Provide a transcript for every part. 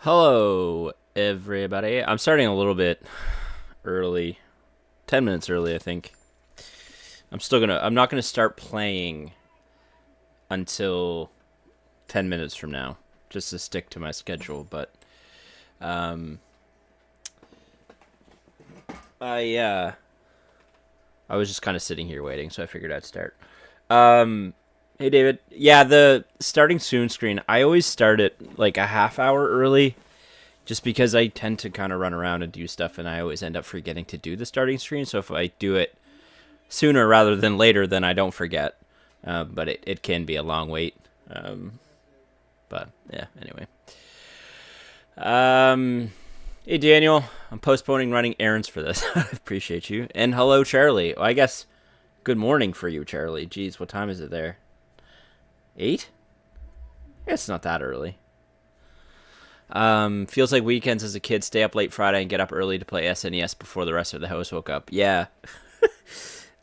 Hello, everybody. I'm starting a little bit early, 10 minutes early, I think. I'm not gonna start playing until 10 minutes from now, just to stick to my schedule. But um, I I was just kind of sitting here waiting, so I figured I'd start. Um, hey, David. Yeah, the starting soon screen. I always start it like a half hour early, just because I tend to kind of run around and do stuff, and I always end up forgetting to do the starting screen. So if I do it sooner rather than later, then I don't forget. But it can be a long wait. Um, but yeah, anyway. Hey, Daniel. I'm postponing running errands for this. I appreciate you. And hello, Charlie. Well, I guess good morning for you, Charlie. Jeez, what time is it there? 8? It's not that early. Feels like weekends as a kid. Stay up late Friday and get up early to play SNES before the rest of the house woke up. Yeah,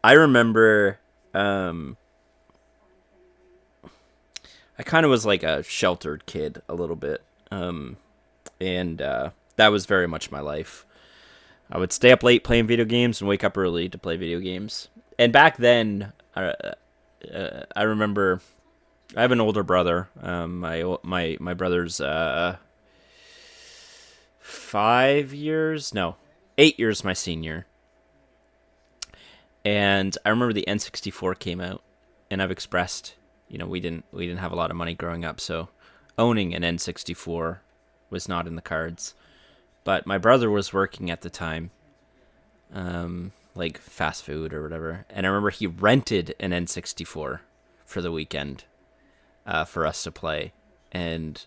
I remember. I kind of was like a sheltered kid a little bit, and that was very much my life. I would stay up late playing video games and wake up early to play video games. And back then, I remember I have an older brother. My brother's 5 years, no, 8 years my senior. And I remember the N64 came out, and I've expressed, we didn't have a lot of money growing up, so owning an N64 was not in the cards. But my brother was working at the time, like fast food or whatever, and I remember he rented an N64 for the weekend, for us to play, and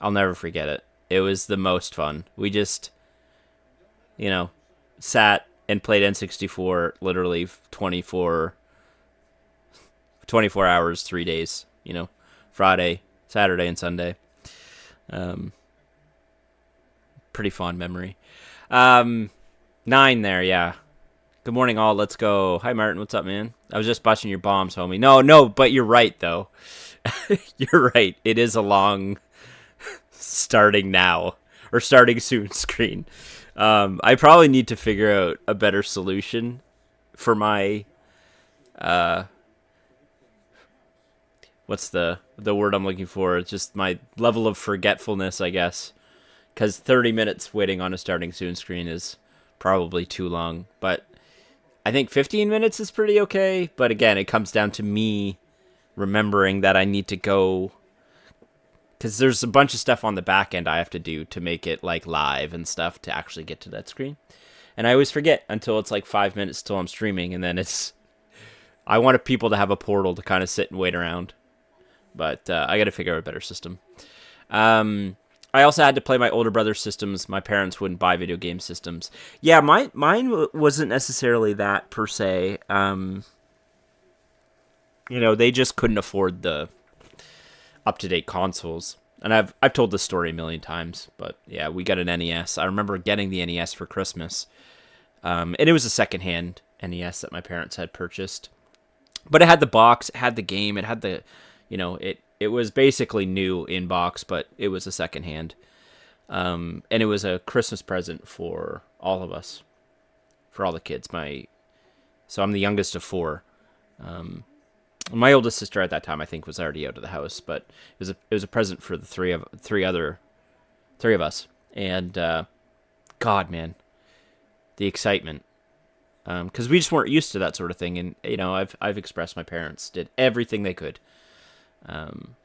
I'll never forget it. It was the most fun. We just, sat and played N64 literally 24 hours, 3 days, Friday, Saturday, and Sunday. Pretty fond memory. 9 there, yeah. Good morning, all. Let's go. Hi, Martin. What's up, man? I was just busting your bombs, homie. No, but you're right, though. You're right. It is a long starting now or starting soon screen. I probably need to figure out a better solution for my what's the word I'm looking for? It's just my level of forgetfulness, I guess. Because 30 minutes waiting on a starting soon screen is probably too long. But I think 15 minutes is pretty okay. But again, it comes down to me remembering that I need to go, because there's a bunch of stuff on the back end I have to do to make it like live and stuff to actually get to that screen. And I always forget until it's like 5 minutes till I'm streaming, and then I wanted people to have a portal to kind of sit and wait around. But I got to figure out a better system. I also had to play my older brother's systems. My parents wouldn't buy video game systems. Yeah, mine wasn't necessarily that per se. They just couldn't afford the up-to-date consoles. And I've told this story a million times, but yeah, we got an NES. I remember getting the NES for Christmas. And it was a secondhand NES that my parents had purchased. But it had the box, it had the game, it had the, it was basically new in box, but it was a secondhand. And it was a Christmas present for all of us, for all the kids. So I'm the youngest of four. My oldest sister at that time, I think, was already out of the house, but it was a present for the three of us. And God, man, the excitement, because we just weren't used to that sort of thing. And I've expressed my parents did everything they could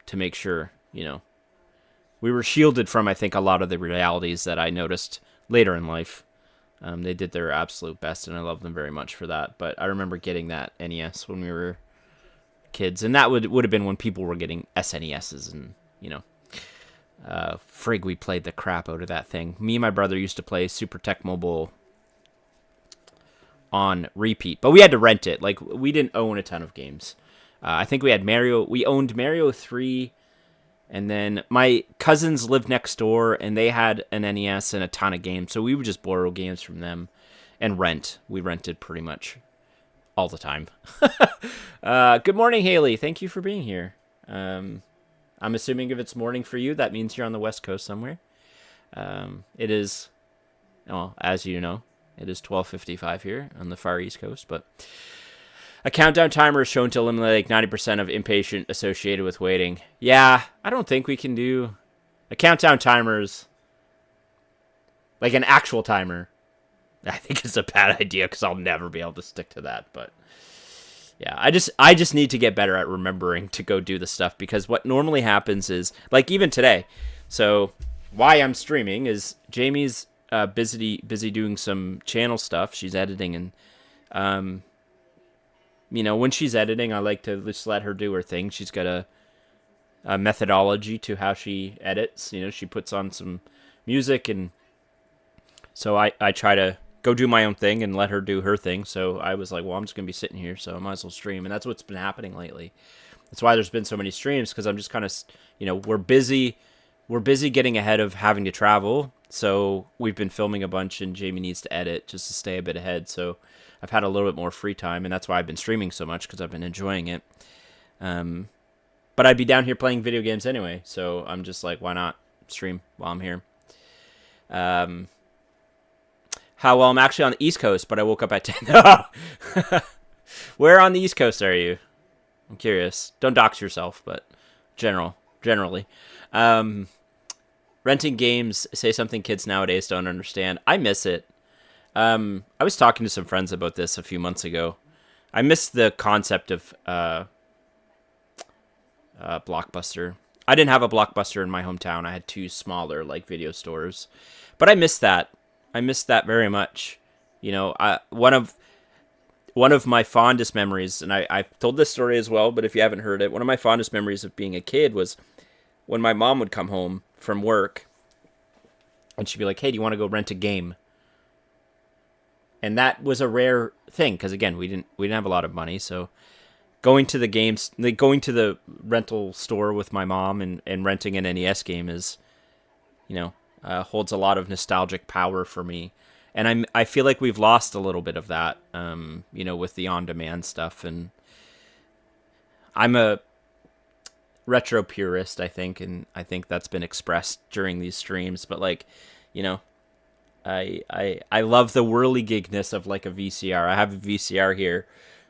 to make sure we were shielded from, I think, a lot of the realities that I noticed later in life. They did their absolute best, and I love them very much for that. But I remember getting that NES when we were kids, and that would have been when people were getting SNESs, and frig, we played the crap out of that thing. Me and my brother used to play Super Tech Mobile on repeat, but we had to rent it. Like, we didn't own a ton of games. I think we owned Mario 3, and then my cousins lived next door, and they had an NES and a ton of games, so we would just borrow games from them and rent. We rented pretty much all the time. Good morning, Haley. Thank you for being here. I'm assuming if it's morning for you, that means you're on the West Coast somewhere. It is, well, as you know, it is 12:55 here on the far East Coast, but a countdown timer is shown to eliminate like 90% of impatient associated with waiting. Yeah, I don't think we can do a countdown timers like an actual timer. I think it's a bad idea because I'll never be able to stick to that. But yeah, I just need to get better at remembering to go do the stuff, because what normally happens is, like, even today. So why I'm streaming is Jamie's busy doing some channel stuff. She's editing, and when she's editing, I like to just let her do her thing. She's got a methodology to how she edits. She puts on some music, and so I try to go do my own thing and let her do her thing. So I was like, well, I'm just going to be sitting here, so I might as well stream. And that's what's been happening lately. That's why there's been so many streams, because I'm just kind of, we're busy getting ahead of having to travel. So we've been filming a bunch, and Jamie needs to edit just to stay a bit ahead. So I've had a little bit more free time, and that's why I've been streaming so much, because I've been enjoying it. But I'd be down here playing video games anyway. So I'm just like, why not stream while I'm here? Well, I'm actually on the East Coast, but I woke up at 10. Where on the East Coast are you? I'm curious. Don't dox yourself, but generally. Renting games, say something kids nowadays don't understand. I miss it. I was talking to some friends about this a few months ago. I miss the concept of Blockbuster. I didn't have a Blockbuster in my hometown. I had two smaller, like, video stores. But I miss that. I miss that very much. One of my fondest memories, and I've told this story as well, but if you haven't heard it, one of my fondest memories of being a kid was when my mom would come home from work, and she'd be like, hey, do you want to go rent a game? And that was a rare thing, because, again, we didn't have a lot of money, so going to the games, like going to the rental store with my mom and renting an NES game is, holds a lot of nostalgic power for me. And I feel like we've lost a little bit of that, with the on-demand stuff. And I'm a retro purist, I think, and I think that's been expressed during these streams. But, like, I love the whirligigness of, like, a VCR. I have a VCR here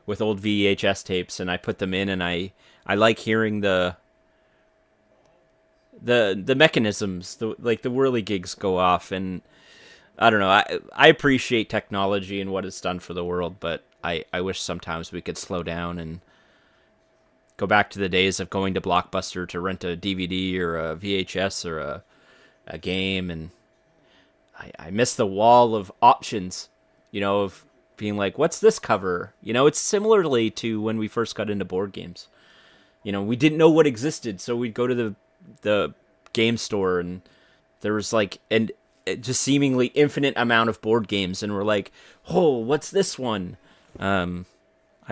with old VHS tapes, and I put them in, and I like hearing the mechanisms, the whirligigs go off, and I don't know. I appreciate technology and what it's done for the world, but I wish sometimes we could slow down and go back to the days of going to Blockbuster to rent a DVD or a VHS or a game, and I miss the wall of options, of being like, what's this cover? It's similarly to when we first got into board games. We didn't know what existed, so we'd go to the game store, and there was like an just seemingly infinite amount of board games, and we're like, oh, what's this one? I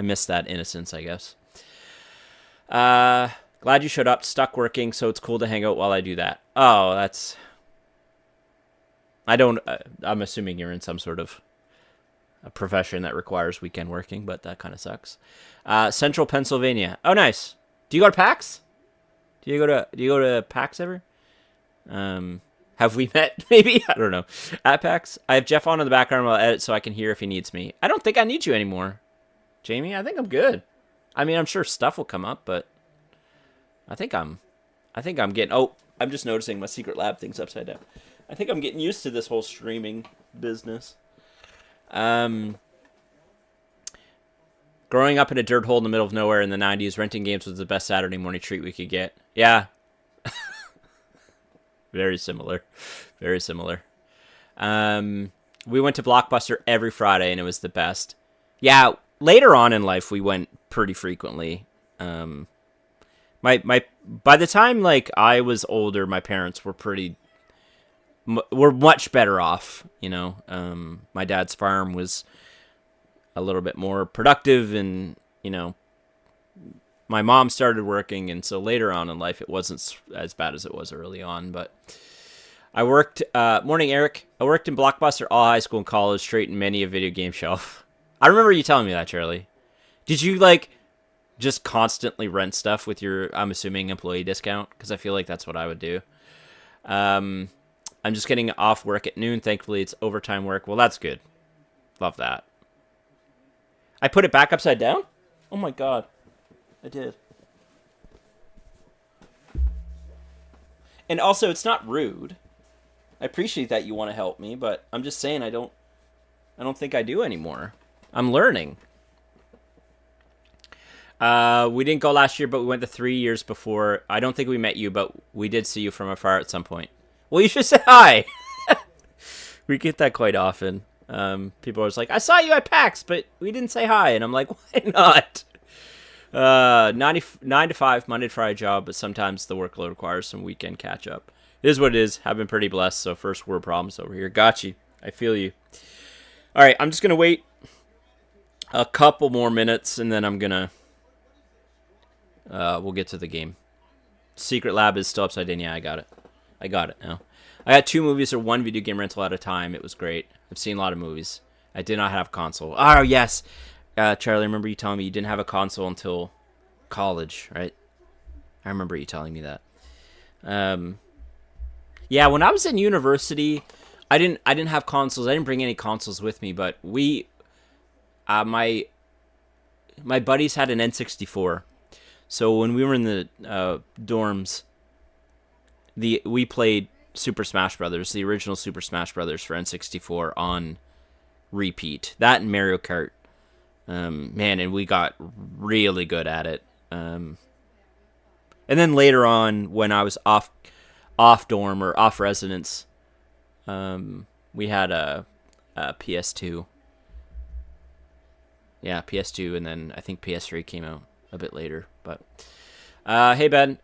miss that innocence, I guess. Glad you showed up. Stuck working, so it's cool to hang out while I do that. Oh, that's... I'm assuming you're in some sort of a profession that requires weekend working, but that kind of sucks. Central Pennsylvania. Oh, nice. Do you go to PAX? Do you go to PAX ever? Have we met? Maybe, I don't know. At PAX, I have Jeff on in the background while I edit, so I can hear if he needs me. I don't think I need you anymore, Jamie. I think I'm good. I mean, I'm sure stuff will come up, but I think I'm getting. Oh, I'm just noticing my Secret Lab thing's upside down. I think I'm getting used to this whole streaming business. Growing up in a dirt hole in the middle of nowhere in the 90s, renting games was the best Saturday morning treat we could get. Yeah. Very similar. Very similar. We went to Blockbuster every Friday, and it was the best. Yeah, later on in life, we went pretty frequently. By the time, like, I was older, my parents were were much better off, My dad's farm was a little bit more productive, and, my mom started working, and so later on in life, it wasn't as bad as it was early on, but I worked, morning, Eric. I worked in Blockbuster all high school and college, straight in many a video game shelf. I remember you telling me that, Charlie. Did you, like, just constantly rent stuff with your, I'm assuming, employee discount? Because I feel like that's what I would do. I'm just getting off work at noon. Thankfully, it's overtime work. Well, that's good. Love that. I put it back upside down? Oh my god. I did. And also, it's not rude. I appreciate that you want to help me, but I'm just saying I don't think I do anymore. I'm learning. We didn't go last year, but we went the 3 years before. I don't think we met you, but we did see you from afar at some point. Well, you should say hi. We get that quite often. People are just like, I saw you at PAX, but we didn't say hi. And I'm like, why not? 9 to 5, Monday to Friday job, but sometimes the workload requires some weekend catch up. It is what it is. Have been pretty blessed, so first world problems over here. Got you. I feel you. All right, I'm just going to wait a couple more minutes, and then I'm going to... we'll get to the game. Secret Lab is still upside down. Yeah, I got it. I got it now. I got 2 movies or 1 video game rental at a time. It was great. I've seen a lot of movies. I did not have a console. Oh, yes. Charlie, I remember you telling me you didn't have a console until college, right? I remember you telling me that. Yeah, when I was in university, I didn't have consoles. I didn't bring any consoles with me, but my buddies had an N64. So when we were in the dorms, we played Super Smash Brothers, the original Super Smash Brothers for N64 on repeat. That and Mario Kart. Man, and we got really good at it. And then later on, when I was off dorm or off residence, we had a PS2. Yeah, PS2, and then I think PS3 came out a bit later. But hey Ben,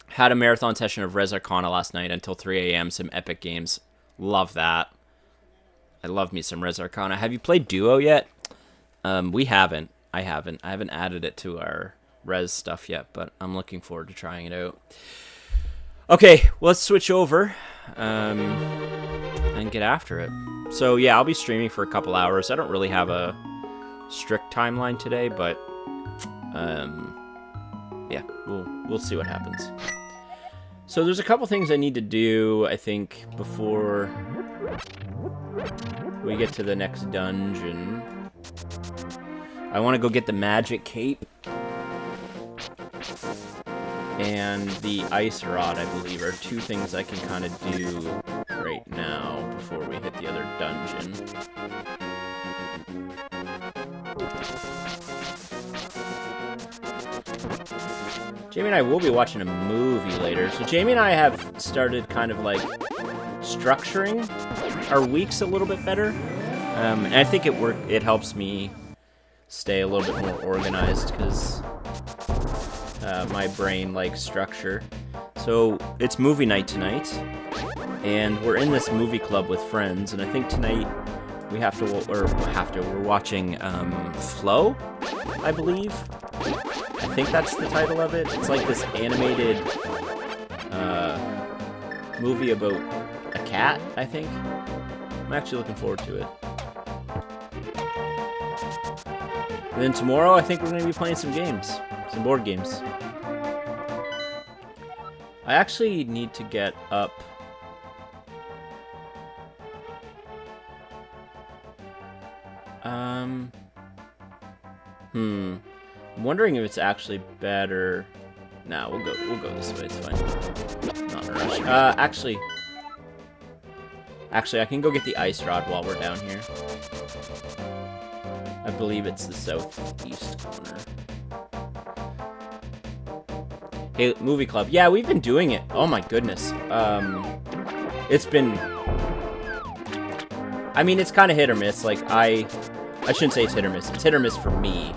had a marathon session of Res Arcana last night until 3 a.m. Some epic games. Love that. I love me some Res Arcana. Have you played Duo yet? We haven't. I haven't added it to our Res stuff yet, but I'm looking forward to trying it out. Okay, let's switch over and get after it. So yeah, I'll be streaming for a couple hours. I don't really have a strict timeline today, but yeah, we'll see what happens. So there's a couple things I need to do, I think, before we get to the next dungeon. I want to go get the magic cape and the ice rod, I believe, are 2 things I can kind of do right now before we hit the other dungeon. Jamie and I will be watching a movie later. So Jamie and I have started kind of like structuring our weeks a little bit better. And I think it helps me stay a little bit more organized because my brain likes structure. So it's movie night tonight, and we're in this movie club with friends, and I think tonight we're watching Flow, I believe. I think that's the title of it. It's like this animated movie about a cat, I think. I'm actually looking forward to it. And then tomorrow, I think we're going to be playing some games. Some board games. I actually need to get up... I'm wondering if it's actually better... Nah, we'll go this way, it's fine. Not in a rush. Actually, I can go get the ice rod while we're down here. I believe it's the southeast corner. Hey, movie club. Yeah, we've been doing it. Oh my goodness. It's been... I mean, it's kind of hit or miss. Like, I shouldn't say it's hit or miss. It's hit or miss for me.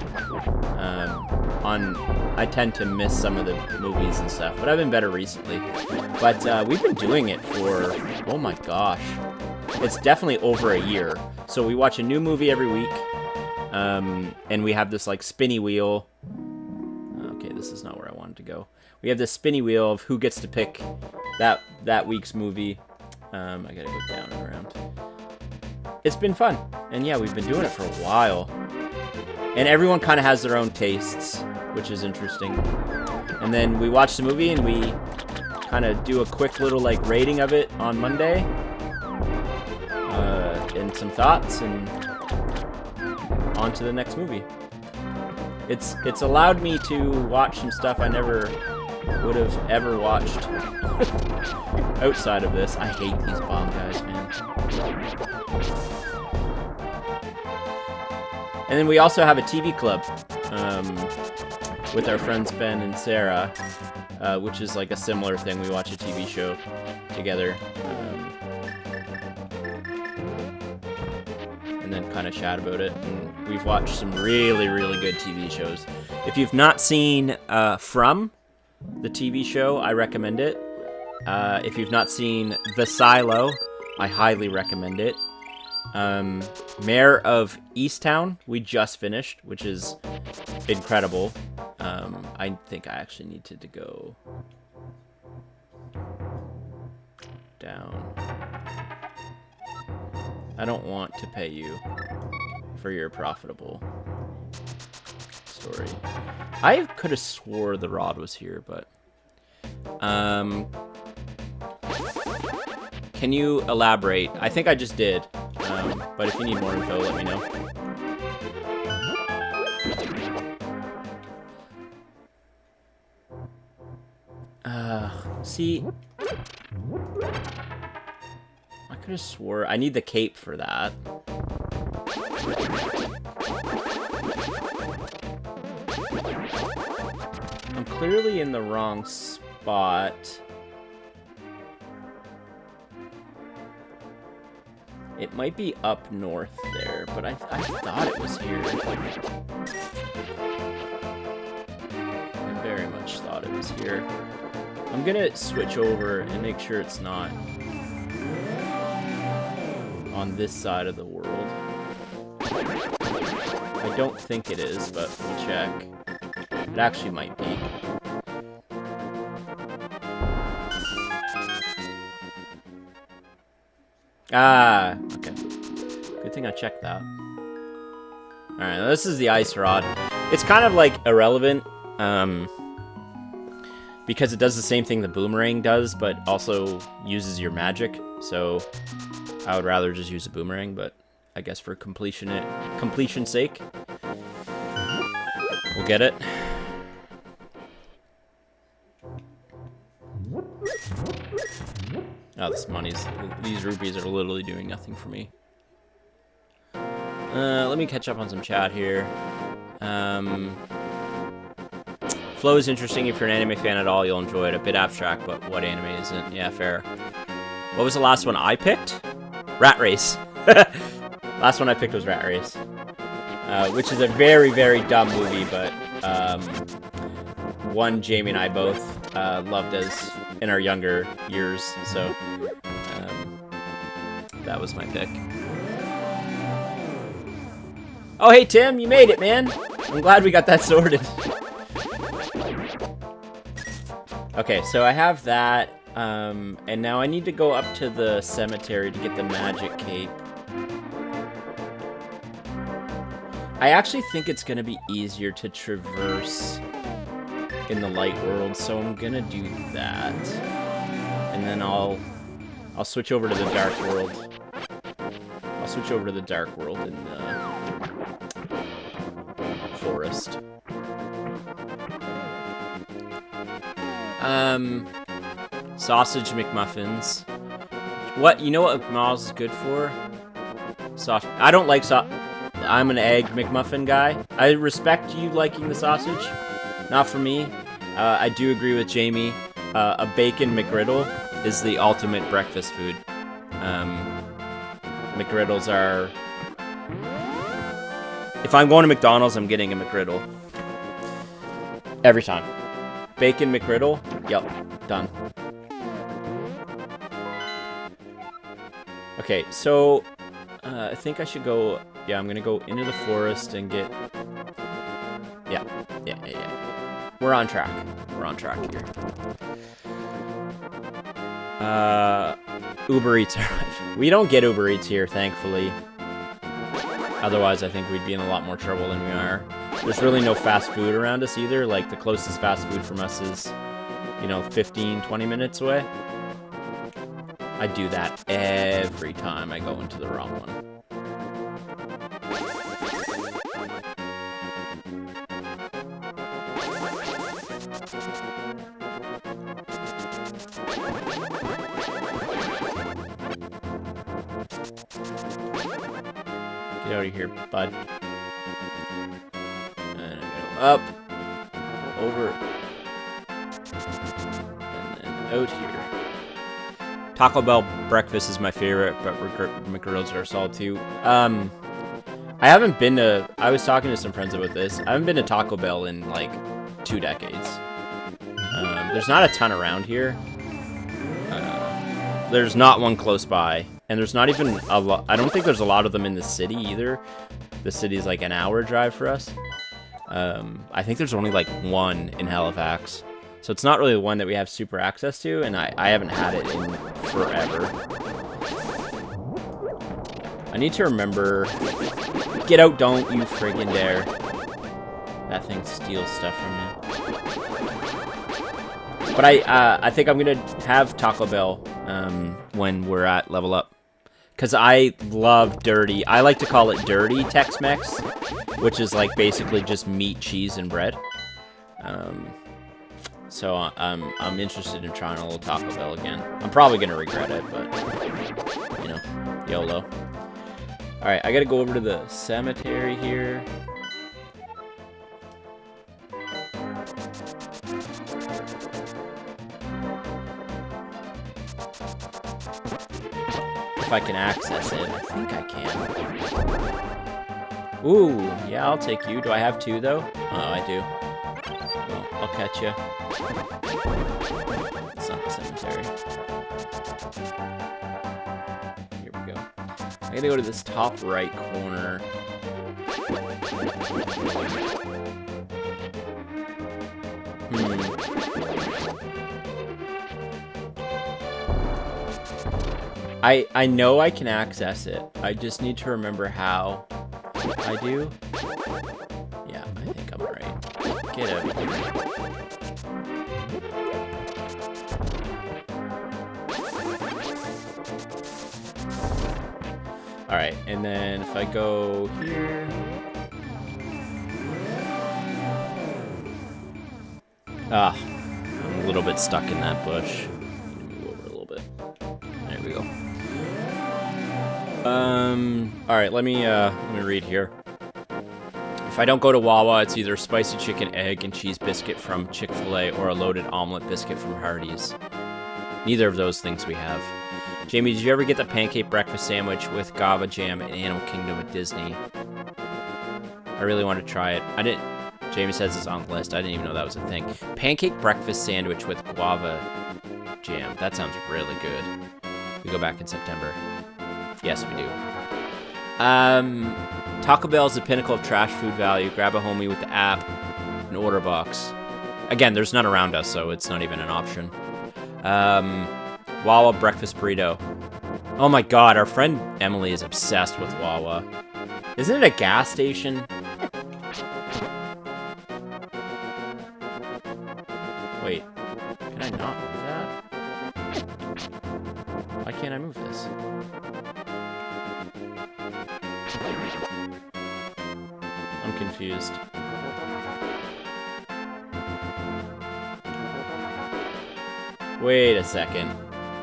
I tend to miss some of the movies and stuff, but I've been better recently. But we've been doing it for... Oh my gosh. It's definitely over a year. So we watch a new movie every week. And we have this, like, spinny wheel. Okay, this is not where I wanted to go. We have this spinny wheel of who gets to pick that week's movie. I gotta go down and around. It's been fun. And yeah, we've been doing it for a while. And everyone kind of has their own tastes, which is interesting. And then we watch the movie and we kind of do a quick little like rating of it on Monday, and some thoughts, and on to the next movie. It's allowed me to watch some stuff I never would have ever watched outside of this. I hate these bomb guys, man. And then we also have a TV club with our friends Ben and Sarah, which is like a similar thing. We watch a TV show together, and then kind of chat about it. And we've watched some really, really good TV shows. If you've not seen From, the TV show, I recommend it. If you've not seen The Silo, I highly recommend it. Mayor of Easttown, we just finished, which is incredible. I think I actually needed to go down. I don't want to pay you for your profitable story. I could have swore the rod was here, but can you elaborate? I think I just did, but if you need more info, let me know. See, I could have swore I need the cape for that. I'm clearly in the wrong spot. It might be up north there, but I thought it was here. I very much thought it was here. I'm gonna switch over and make sure it's not on this side of the world. I don't think it is, but we'll check. It actually might be. Ah, okay. Good thing I checked that. Alright, this is the ice rod. It's kind of like irrelevant, because it does the same thing the boomerang does, but also uses your magic. So I would rather just use a boomerang, but I guess for completion's sake, we'll get it. Oh, these rupees are literally doing nothing for me. Let me catch up on some chat here. Flow is interesting. If you're an anime fan at all, you'll enjoy it. A bit abstract, but what anime isn't? Yeah, fair. What was the last one I picked? Rat Race. Last one I picked was Rat Race. Which is a very, very dumb movie, but one Jamie and I both loved as in our younger years, so that was my pick. Oh, hey, Tim, you made it, man. I'm glad we got that sorted. Okay, so I have that, and now I need to go up to the cemetery to get the magic cape. I actually think it's going to be easier to traverse in the light world, so I'm going to do that. And then I'll switch over to the dark world. I'll switch over to the dark world in the forest. Sausage McMuffins. What? You know what McMuffins is good for? Sausage. I don't like I'm an egg McMuffin guy. I respect you liking the sausage. Not for me. I do agree with Jamie. A bacon McGriddle is the ultimate breakfast food. McGriddles are... If I'm going to McDonald's, I'm getting a McGriddle. Every time. Bacon McGriddle? Yep. Done. Okay, so... I think I should go... Yeah, I'm gonna go into the forest and get... Yeah. We're on track. We're on track here. Uber Eats. We don't get Uber Eats here, thankfully. Otherwise, I think we'd be in a lot more trouble than we are. There's really no fast food around us either. Like, the closest fast food from us is you know, 15, 20 minutes away. I do that every time I go into the wrong one. Get out of here, bud. And I go up, over, and then out here. Taco Bell breakfast is my favorite, but McGriddles are solid too. I haven't been to... I was talking to some friends about this. I haven't been to Taco Bell in, like, 2 decades. There's not a ton around here. There's not one close by. And there's not even a lot... I don't think there's a lot of them in the city either. The city's like an hour drive for us. I think there's only like one in Halifax. So it's not really the one that we have super access to, and I haven't had it in forever. I need to remember... Get out, don't you friggin' dare. That thing steals stuff from me. But I think I'm gonna have Taco Bell when we're at Level Up. Because I love dirty... I like to call it dirty Tex-Mex, which is like basically just meat, cheese, and bread. So I'm interested in trying a little Taco Bell again. I'm probably gonna regret it, but you know, YOLO. All right, I gotta go over to the cemetery here. If I can access it, I think I can. Ooh, yeah, I'll take you. Do I have 2 though? Oh, I do. Well, I'll catch you. It's not the cemetery. Here we go. I gotta go to this top right corner. I know I can access it. I just need to remember how I do. Yeah, I think I'm right. Get out of here. Alright, and then if I go here... Ah, I'm a little bit stuck in that bush. Move over a little bit. There we go. Alright, let me read here. If I don't go to Wawa, it's either spicy chicken, egg, and cheese biscuit from Chick-fil-A or a loaded omelet biscuit from Hardee's. Neither of those things we have. Jamie, did you ever get the pancake breakfast sandwich with guava jam at Animal Kingdom at Disney? I really want to try it. I didn't... Jamie says it's on the list. I didn't even know that was a thing. Pancake breakfast sandwich with guava jam. That sounds really good. We go back in September. Yes, we do. Taco Bell is the pinnacle of trash food value. Grab a homie with the app and order box. Again, there's none around us, so it's not even an option. Wawa breakfast burrito. Oh my god, our friend Emily is obsessed with Wawa. Isn't it a gas station? Wait, can I not move that? Why can't I move this? I'm confused. Wait a second.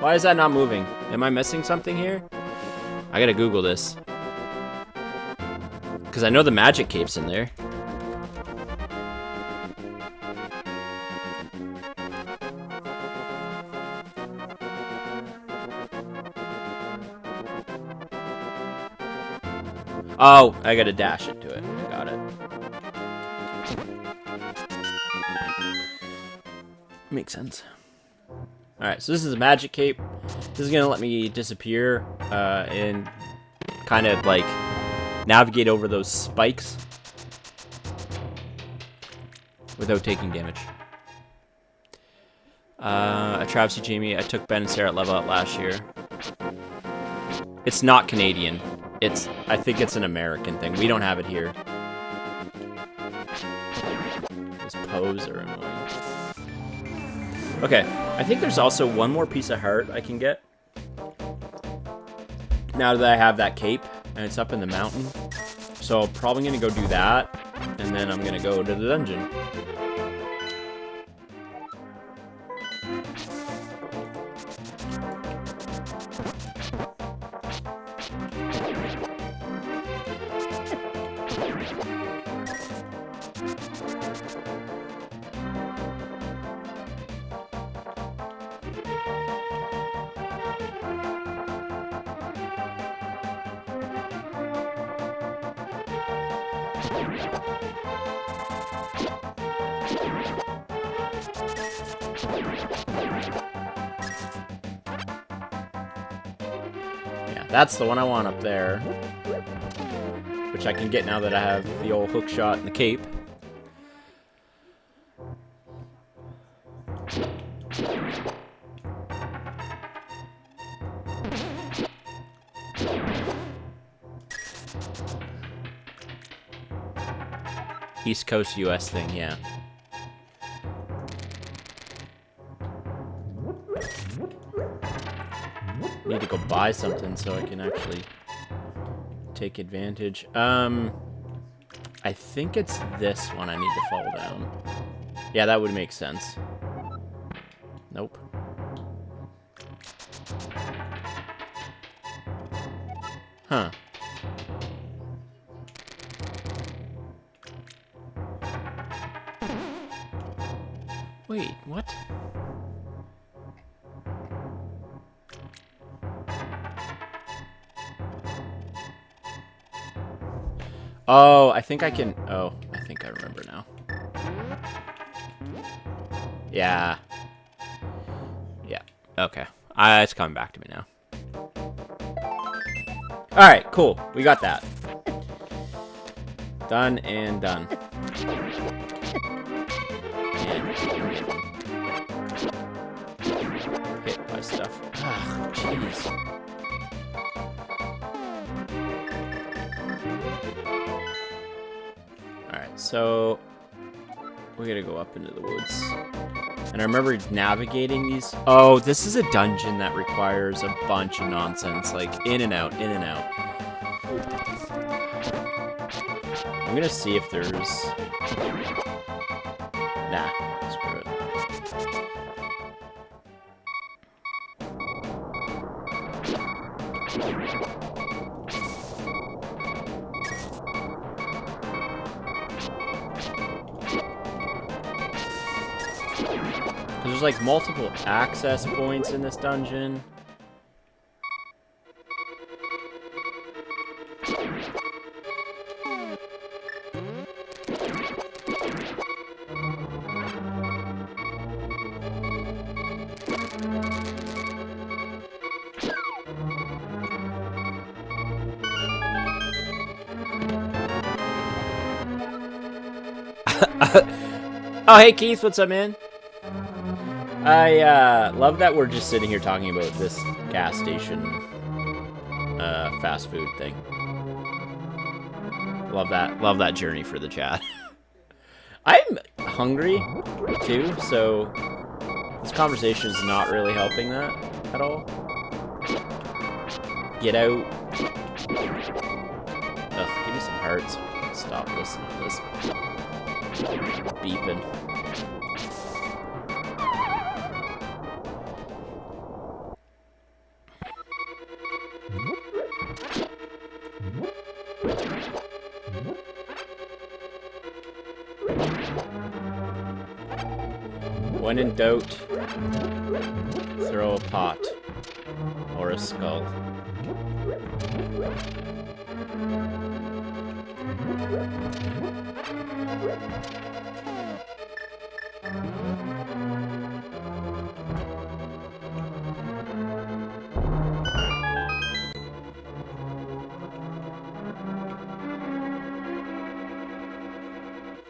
Why is that not moving? Am I missing something here? I gotta Google this. Because I know the magic cape's in there. Oh, I gotta dash it to it. Got it. Makes sense. Alright, so this is a magic cape. This is gonna let me disappear and kind of like navigate over those spikes without taking damage. A Travesty Jamie, I took Ben and Sarah at Level Up last year. It's not Canadian. I think it's an American thing. We don't have it here. These pose are annoying. Okay, I think there's also one more piece of heart I can get. Now that I have that cape, and it's up in the mountain. So probably gonna go do that, and then I'm gonna go to the dungeon. Yeah, that's the one I want up there. Which I can get now that I have the old hook shot and the cape. East Coast US thing, yeah. Need to go buy something so I can actually take advantage. I think it's this one I need to fall down. Yeah, that would make sense. Nope. Huh. Wait, what? Oh, I think I can... Oh, I think I remember now. Yeah. Yeah. Okay. It's coming back to me now. Alright, cool. We got that. Done and done. And hit by stuff. Ah, jeez. So, we're gonna go up into the woods. And I remember navigating these... Oh, this is a dungeon that requires a bunch of nonsense. Like, in and out, in and out. I'm gonna see if there's... Nah, screw it. There's like multiple access points in this dungeon. Oh, hey Keith, what's up, man? I love that we're just sitting here talking about this gas station fast food thing. Love that journey for the chat. I'm hungry too, so this conversation is not really helping that at all. Get out. Ugh, give me some hearts. Stop listening to this beeping. When in doubt, throw a pot or a skull.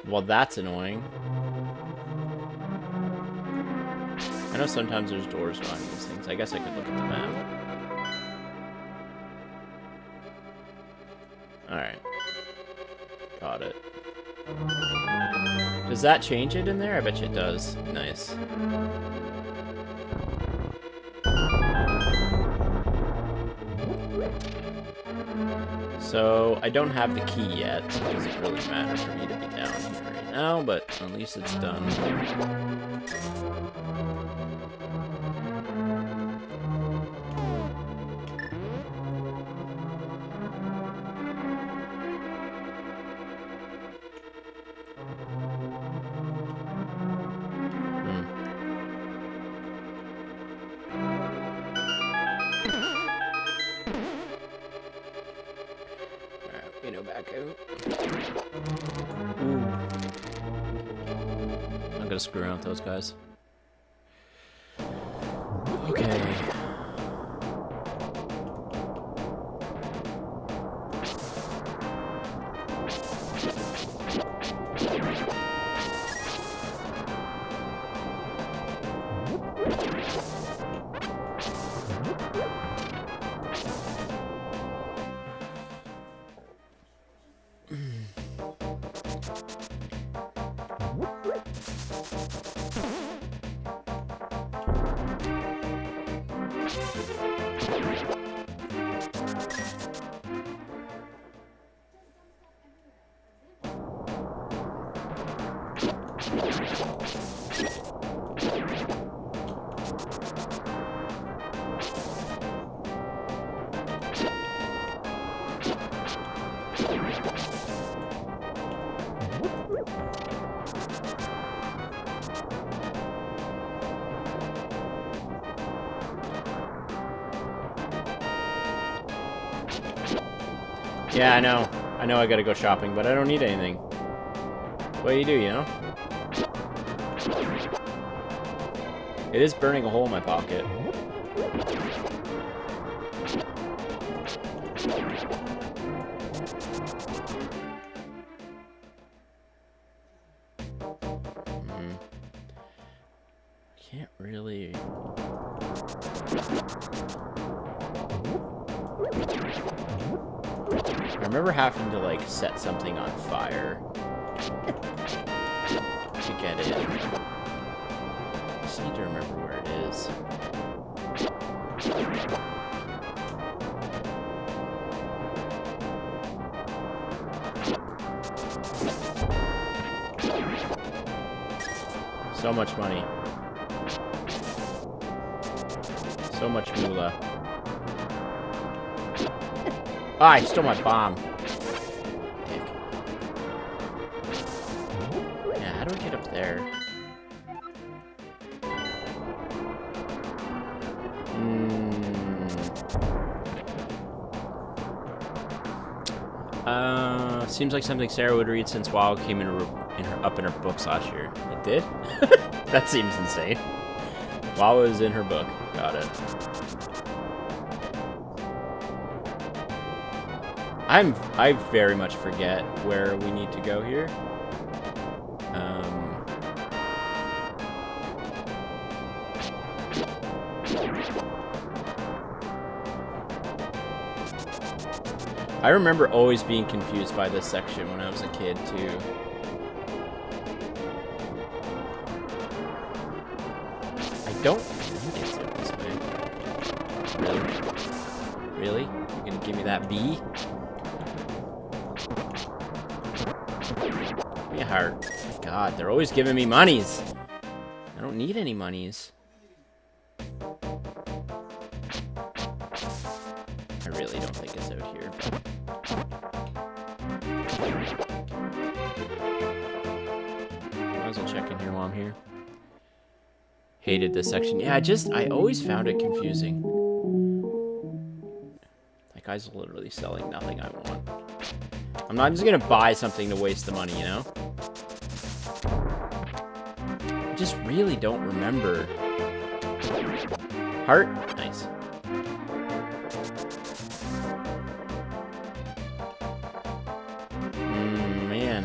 Well, that's annoying. I know sometimes there's doors behind these things. I guess I could look at the map. Alright. Got it. Does that change it in there? I bet you it does. Nice. So, I don't have the key yet, so it doesn't really matter for me to be down here right now, but at least it's done. Back out. Ooh. I'm gonna screw around with those guys. Okay. Yeah, I know. I know I gotta go shopping, but I don't need anything. What do, you know? It is burning a hole in my pocket. Can't really... I remember having to, like, set something on fire to get it. I just need to remember where it is. So much money. So much moolah. Ah, I stole my bomb. Dick. Yeah, how do we get up there? Seems like something Sarah would read since WoW came up in her books last year. It did? That seems insane. WoW is in her book. Got it. I very much forget where we need to go here. I remember always being confused by this section when I was a kid, too. I don't think it's up this way. Really? Really? You're gonna give me that B? Give me a heart. God, they're always giving me monies. I don't need any monies. I really don't think it's out here. Might as well check in here while I'm here. Hated this section. Yeah, I always found it confusing. That guy's literally selling nothing I want. I'm not just gonna buy something to waste the money, you know? I just really don't remember. Heart? Nice. Man.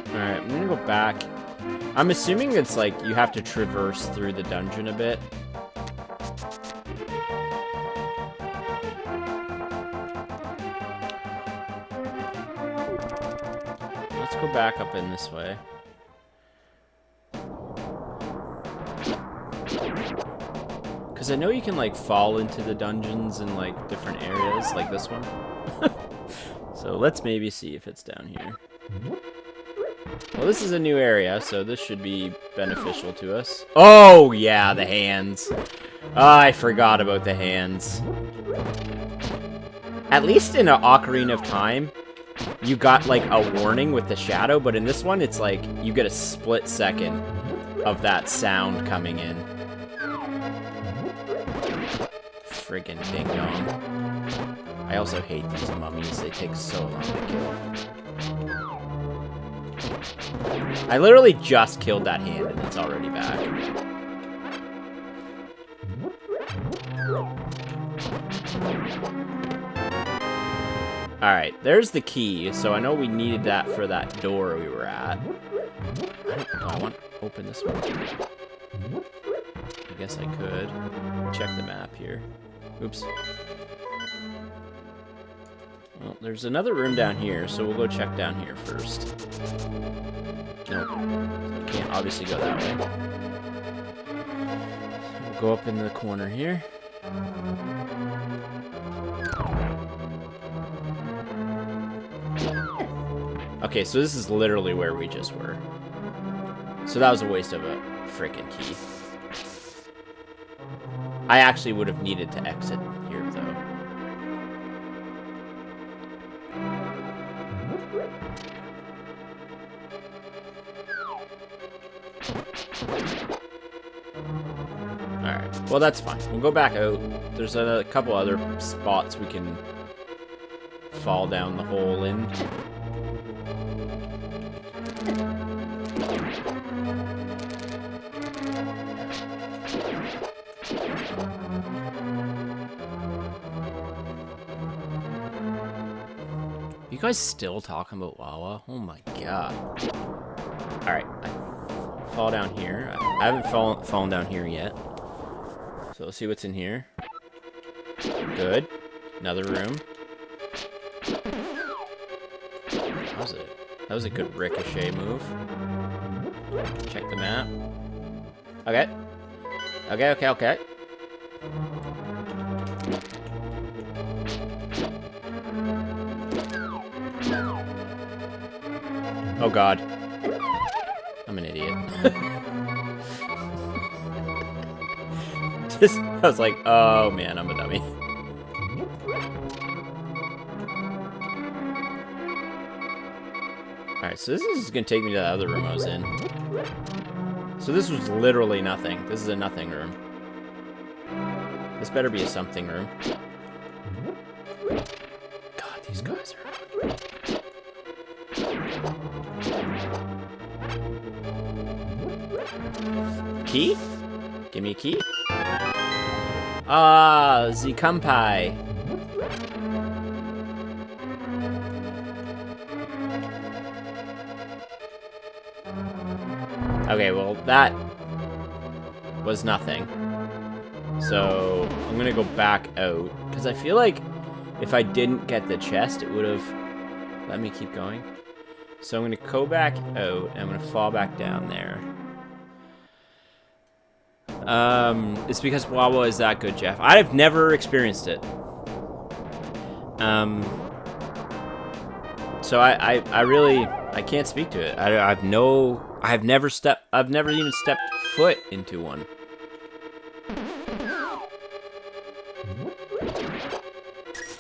Alright, I'm gonna go back. I'm assuming it's like you have to traverse through the dungeon a bit. Let's go go back up in this way. Because I know you can, like, fall into the dungeons in, like, different areas, like this one. So let's maybe see if it's down here. Well, this is a new area, so this should be beneficial to us. Oh, yeah, the hands. Oh, I forgot about the hands. At least in an Ocarina of Time, you got, like, a warning with the shadow, but in this one, it's like, you get a split second of that sound coming in. Friggin' ding-dong. I also hate these mummies. They take so long to kill. I literally just killed that hand, and it's already back. Alright, there's the key, so I know we needed that for that door we were at. I want to open this one. I guess I could. Check the map here. Oops. Well, there's another room down here, so we'll go check down here first. Nope. So we can't obviously go that way. We'll go up in the corner here. Okay, so this is literally where we just were. So that was a waste of a freaking key. I actually would have needed to exit here, though. Alright, well that's fine. We'll go back out. There's a couple other spots we can fall down the hole in. You guys still talking about Wawa? Oh my god. Alright, I fall down here. I haven't fallen down here yet. So let's see what's in here. Good. Another room. That was a good ricochet move. Check the map. Okay. Okay. Oh god. I'm an idiot. I was like, oh man, I'm a dummy. Alright, so this is gonna take me to the other room I was in. So this was literally nothing. This is a nothing room. This better be a something room. God, these guys are ugly. Key? Give me a key. Ah, the kampai. Okay, well, that was nothing. So, I'm gonna go back out. Because I feel like if I didn't get the chest, it would have let me keep going. So I'm gonna go back out, and I'm gonna fall back down there. It's because Wawa is that good, Jeff. I've never experienced it. So I really, I can't speak to it. I've never even stepped foot into one.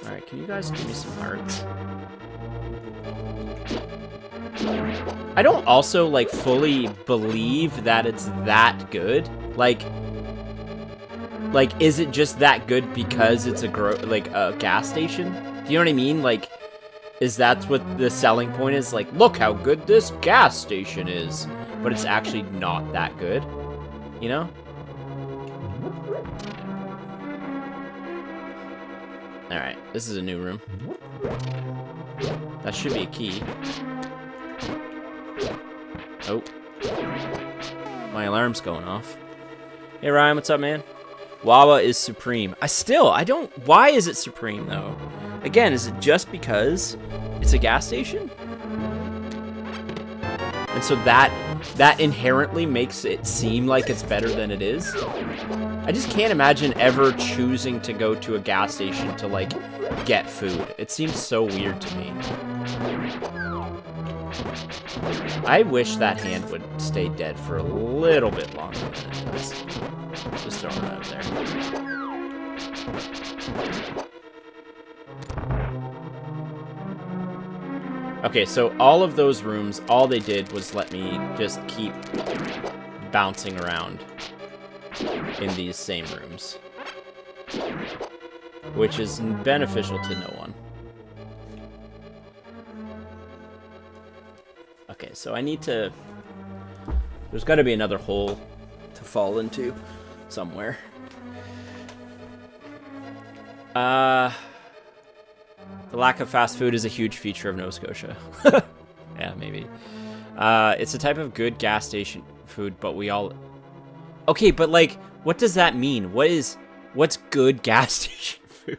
Alright, can you guys give me some hearts? I don't also, like, fully believe that it's that good. Like, is it just that good because it's a gas station? Do you know what I mean? Like, is that what the selling point is? Like, look how good this gas station is. But it's actually not that good. You know? Alright, this is a new room. That should be a key. Oh. My alarm's going off. Hey Ryan, what's up, man? Wawa is supreme. I don't... Why is it supreme, though? Again, is it just because it's a gas station? And so that inherently makes it seem like it's better than it is. I just can't imagine ever choosing to go to a gas station to, like, get food. It seems so weird to me. I wish that hand would stay dead for a little bit longer than it does. Just throwing it out there. Okay, so all of those rooms, all they did was let me just keep bouncing around in these same rooms, which is beneficial to no one. Okay, so I need to... There's got to be another hole to fall into somewhere. The lack of fast food is a huge feature of Nova Scotia. Yeah, maybe. It's a type of good gas station food, but we all... Okay, but, like, what does that mean? What's good gas station food?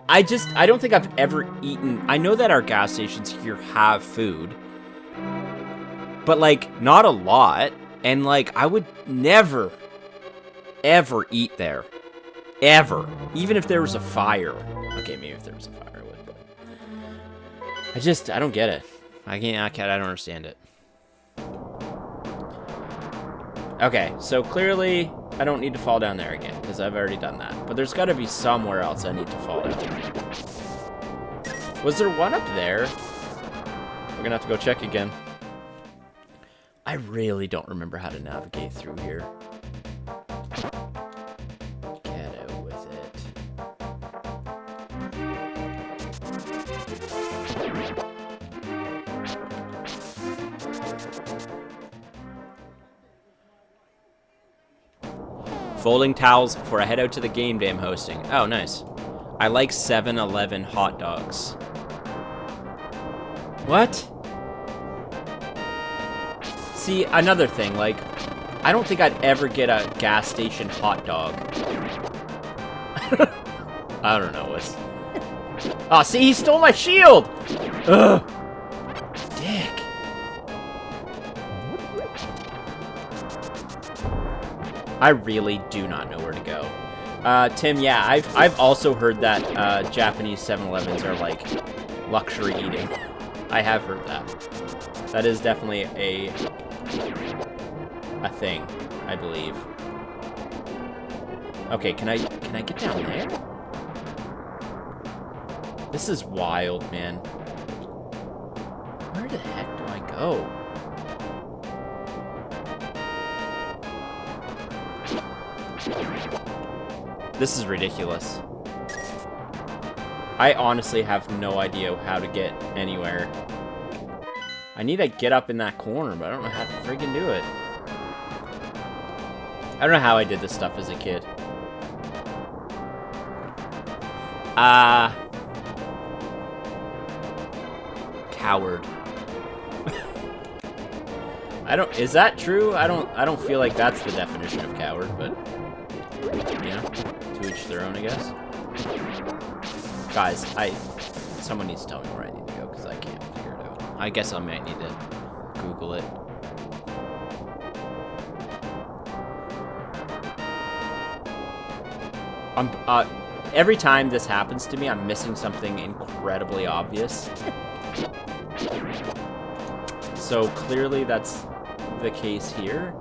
I don't think I've ever eaten... I know that our gas stations here have food, but, like, not a lot. And, like, I would never, ever eat there. Ever. Even if there was a fire. Okay, maybe if there was a fire, I would, but... I don't get it. I don't understand it. Okay, so clearly, I don't need to fall down there again, because I've already done that. But there's got to be somewhere else I need to fall down. Was there one up there? We're going to have to go check again. I really don't remember how to navigate through here. Get out with it. Folding towels before I head out to the game day I'm hosting. Oh, nice. I like 7-Eleven hot dogs. What? See, another thing, like, I don't think I'd ever get a gas station hot dog. I don't know what's... Oh, see, he stole my shield! Ugh. Dick. I really do not know where to go. Tim, yeah, I've also heard that Japanese 7-Elevens are like luxury eating. I have heard that. That is definitely a thing, I believe. Okay, can I get down there? This is wild, man. Where the heck do I go? This is ridiculous. I honestly have no idea how to get anywhere. I need to get up in that corner, but I don't know how to friggin' do it. I don't know how I did this stuff as a kid. Coward. Is that true? I don't feel like that's the definition of coward, but you know, to each their own, I guess. Guys, someone needs to tell me where I need to go, because I can't figure it out. I guess I might need to Google it. Every time this happens to me, I'm missing something incredibly obvious. So clearly that's the case here.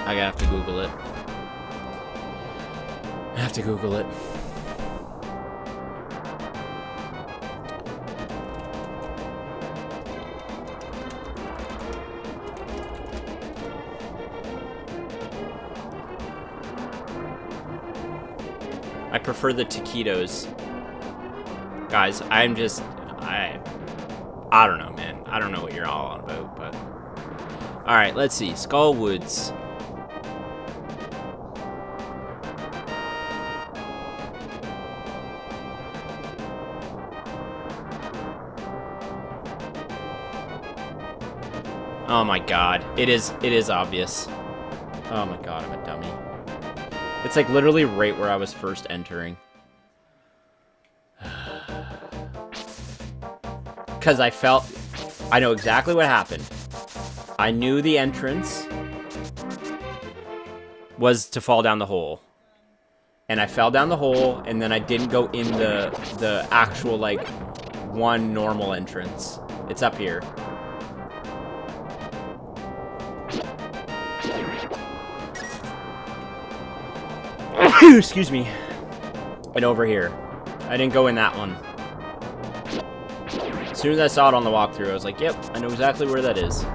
I have to Google it. I have to Google it. I prefer the taquitos. Guys, I don't know, man. I don't know what you're all on about, but... Alright, let's see. Skull Woods. Oh my god. It is obvious. Oh my god, I'm a dummy. It's like literally right where I was first entering. Because I felt... I know exactly what happened. I knew the entrance was to fall down the hole. And I fell down the hole, and then I didn't go in the actual, like, one normal entrance. It's up here. Excuse me. And over here. I didn't go in that one. As soon as I saw it on the walkthrough, I was like, yep, I know exactly where that is.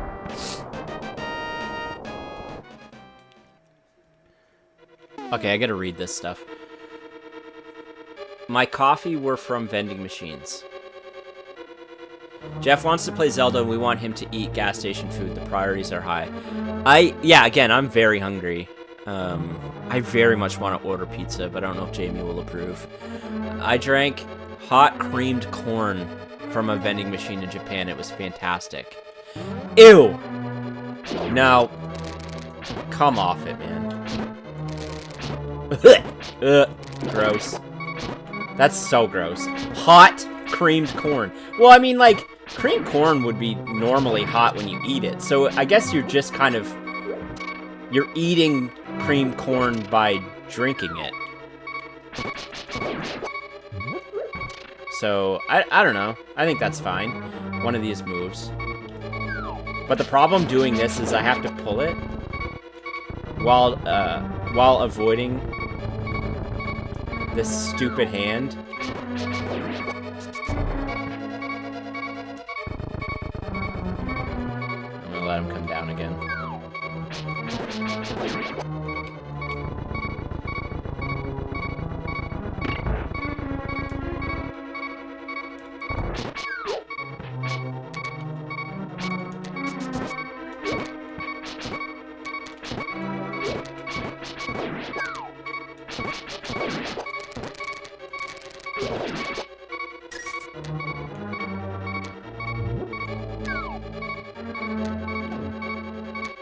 Okay, I gotta read this stuff. My coffee were from vending machines. Jeff wants to play Zelda, and we want him to eat gas station food. The priorities are high. Yeah, again, I'm very hungry. I very much want to order pizza, but I don't know if Jamie will approve. I drank hot creamed corn from a vending machine in Japan. It was fantastic. Ew! No. Come off it, man. Gross. That's so gross. Hot creamed corn. Well, I mean, like, creamed corn would be normally hot when you eat it. So I guess you're just kind of... You're eating creamed corn by drinking it. So, I don't know. I think that's fine. One of these moves. But the problem doing this is I have to pull it while avoiding this stupid hand. I'm gonna let him come down again.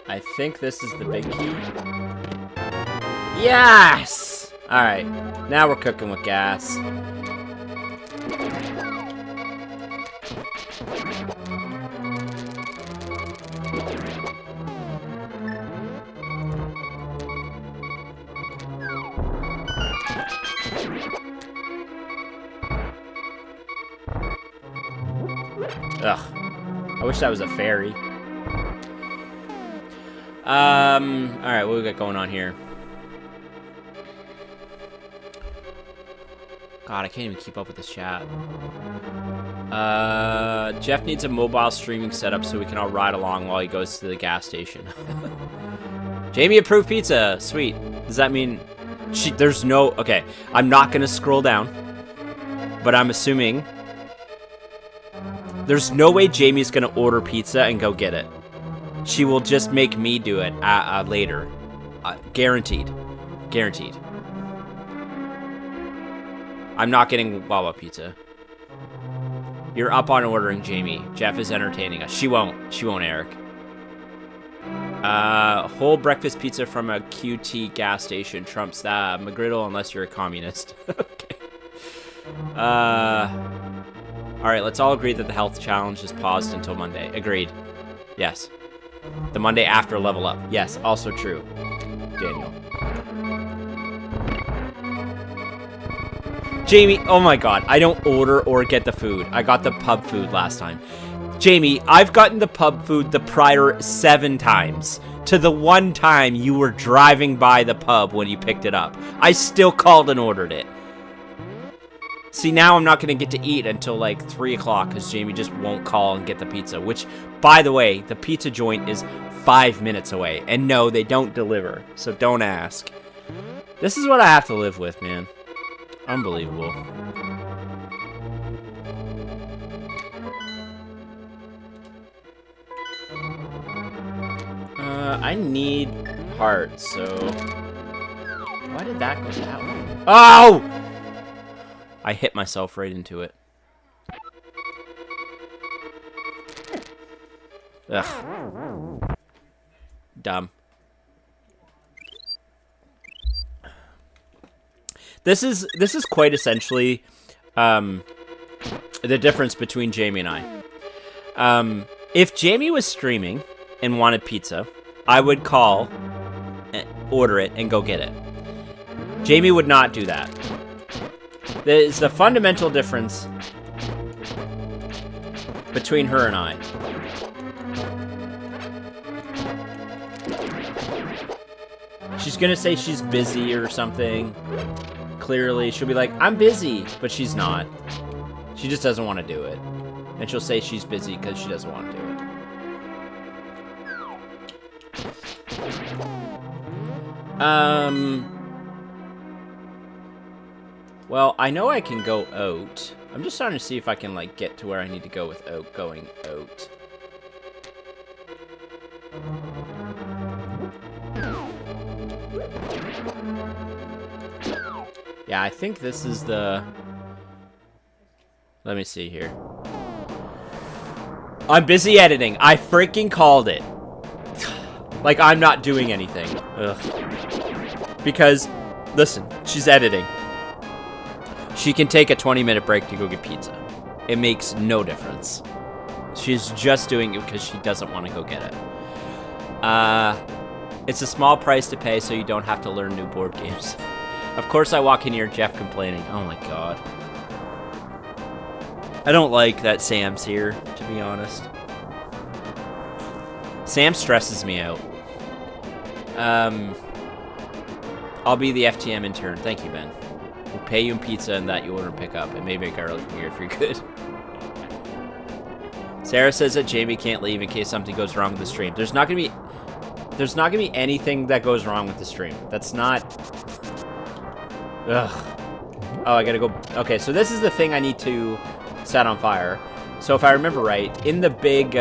I think this is the big key. Yes! Alright, now we're cooking with gas. Ugh. I wish that was a fairy. Alright, what we got going on here? God, I can't even keep up with this chat. Jeff needs a mobile streaming setup so we can all ride along while he goes to the gas station. Jamie approved pizza. Sweet. Does that mean... there's no... Okay, I'm not gonna scroll down. But I'm assuming... There's no way Jamie's gonna order pizza and go get it. She will just make me do it later. Guaranteed. Guaranteed. I'm not getting Wawa pizza. You're up on ordering, Jamie. Jeff is entertaining us. She won't. She won't, Eric. Whole breakfast pizza from a QT gas station trumps that McGriddle unless you're a communist. Okay. Alright, let's all agree that the health challenge is paused until Monday. Agreed. Yes. The Monday after level up. Yes, also true. Daniel. Jamie, oh my god, I don't order or get the food. I got the pub food last time. Jamie, I've gotten the pub food the prior 7 times. To the one time you were driving by the pub when you picked it up. I still called and ordered it. See, now I'm not going to get to eat until like 3 o'clock because Jamie just won't call and get the pizza. Which, by the way, the pizza joint is 5 minutes away. And no, they don't deliver. So don't ask. This is what I have to live with, man. Unbelievable. I need hearts, so... Why did that go that way? Oh! I hit myself right into it. Ugh. Dumb. This is quite essentially the difference between Jamie and I. If Jamie was streaming and wanted pizza, I would call, order it, and go get it. Jamie would not do that. There's the fundamental difference between her and I. She's gonna say she's busy or something. Clearly, she'll be like, I'm busy, but she's not. She just doesn't want to do it. And she'll say she's busy because she doesn't want to do it. Well, I know I can go out. I'm just starting to see if I can, like, get to where I need to go without going out. Yeah, I think this is the... Let me see here. I'm busy editing. I freaking called it. Like, I'm not doing anything. Ugh. Because, listen, she's editing. She can take a 20-minute break to go get pizza. It makes no difference. She's just doing it because she doesn't want to go get it. It's a small price to pay so you don't have to learn new board games. Of course I walk in here, Jeff complaining. Oh my god. I don't like that Sam's here, to be honest. Sam stresses me out. I'll be the FTM intern. Thank you, Ben. We'll pay you in pizza and that you order and pick up. And maybe a garlic from here if you're good. Sarah says that Jamie can't leave in case something goes wrong with the stream. There's not gonna be anything that goes wrong with the stream. That's not... Ugh. Oh, I gotta go... Okay, so this is the thing I need to set on fire. So if I remember right, in the big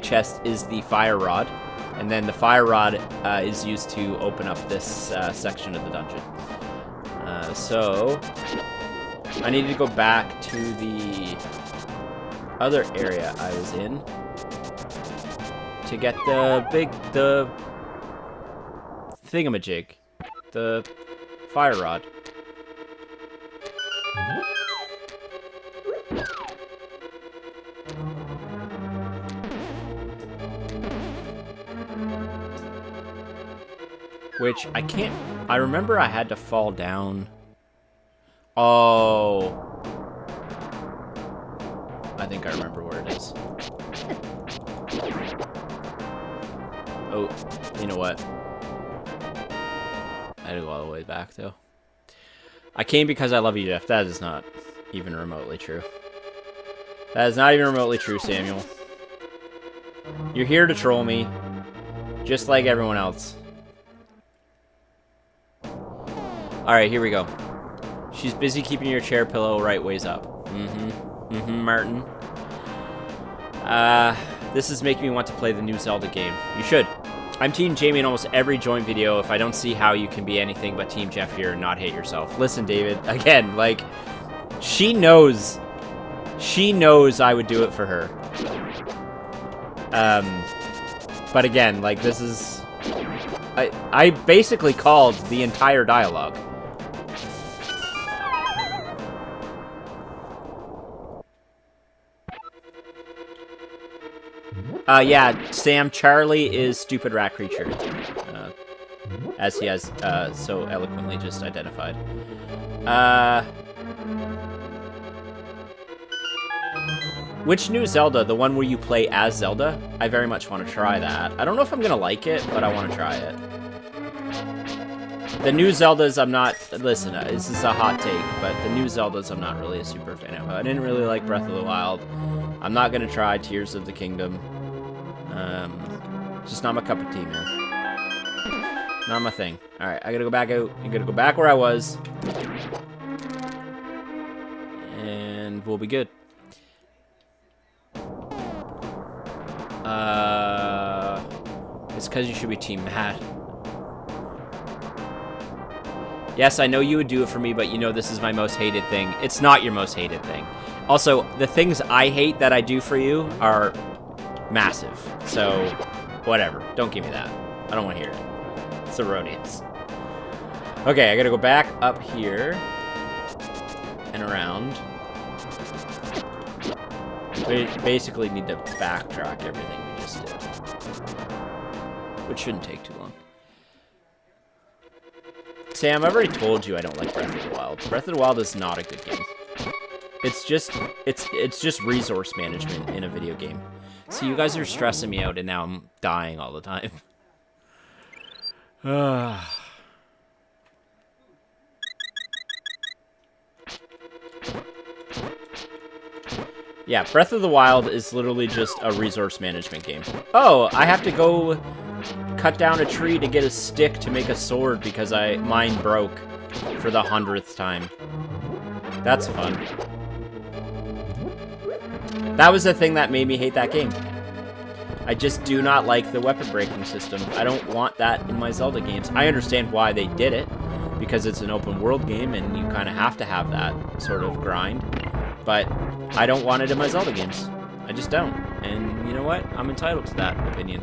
chest is the fire rod. And then the fire rod is used to open up this section of the dungeon. So I need to go back to the other area I was in to get the thingamajig, the fire rod. Which I can't... I remember I had to fall down. Oh. I think I remember where it is. Oh, you know what? I had to go all the way back, though. I came because I love you, Jeff. That is not even remotely true. That is not even remotely true, Samuel. You're here to troll me, just like everyone else. Alright, here we go. She's busy keeping your chair pillow right ways up. Martin. This is making me want to play the new Zelda game. You should. I'm Team Jamie in almost every joint video. If I don't see how you can be anything but Team Jeff here and not hate yourself. Listen, David, again, like, she knows I would do it for her. But again, like, this is... I basically called the entire dialogue. Yeah, Sam, Charlie is stupid rat creature. As he has so eloquently just identified. Which new Zelda? The one where you play as Zelda? I very much want to try that. I don't know if I'm gonna like it, but I want to try it. The new Zeldas, I'm not... Listen, this is a hot take, but the new Zeldas I'm not really a super fan of. I didn't really like Breath of the Wild. I'm not gonna try Tears of the Kingdom. Just not my cup of tea, man. Not my thing. Alright, I gotta go back out. I'm gonna go back where I was. And we'll be good. It's because you should be Team Matt. Yes, I know you would do it for me, but you know this is my most hated thing. It's not your most hated thing. Also, the things I hate that I do for you are massive. So, whatever. Don't give me that. I don't want to hear it. It's erroneous. Okay, I gotta go back up here and around. We basically need to backtrack everything we just did. Which shouldn't take too long. Sam, I've already told you I don't like Breath of the Wild. Breath of the Wild is not a good game. It's just resource management in a video game. See, you guys are stressing me out, and now I'm dying all the time. Yeah, Breath of the Wild is literally just a resource management game. Oh, I have to go cut down a tree to get a stick to make a sword because mine broke for the 100th time. That's fun. That was the thing that made me hate that game. I just do not like the weapon breaking system. I don't want that in my Zelda games. I understand why they did it, because it's an open world game and you kind of have to have that sort of grind. But I don't want it in my Zelda games. I just don't. And you know what? I'm entitled to that opinion.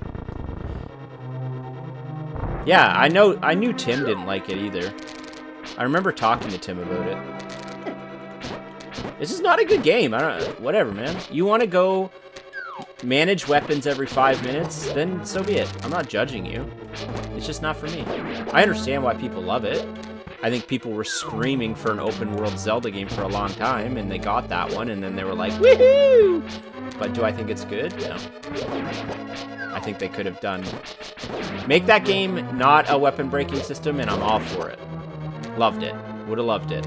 Yeah, I knew Tim didn't like it either. I remember talking to Tim about it. This is not a good game. Whatever, man. You want to go manage weapons every 5 minutes, then so be it. I'm not judging you. It's just not for me. I understand why people love it. I think people were screaming for an open world Zelda game for a long time, and they got that one, and then they were like, woohoo! But do I think it's good? No. I think they could have done... Make that game not a weapon breaking system, and I'm all for it. Loved it. Would have loved it.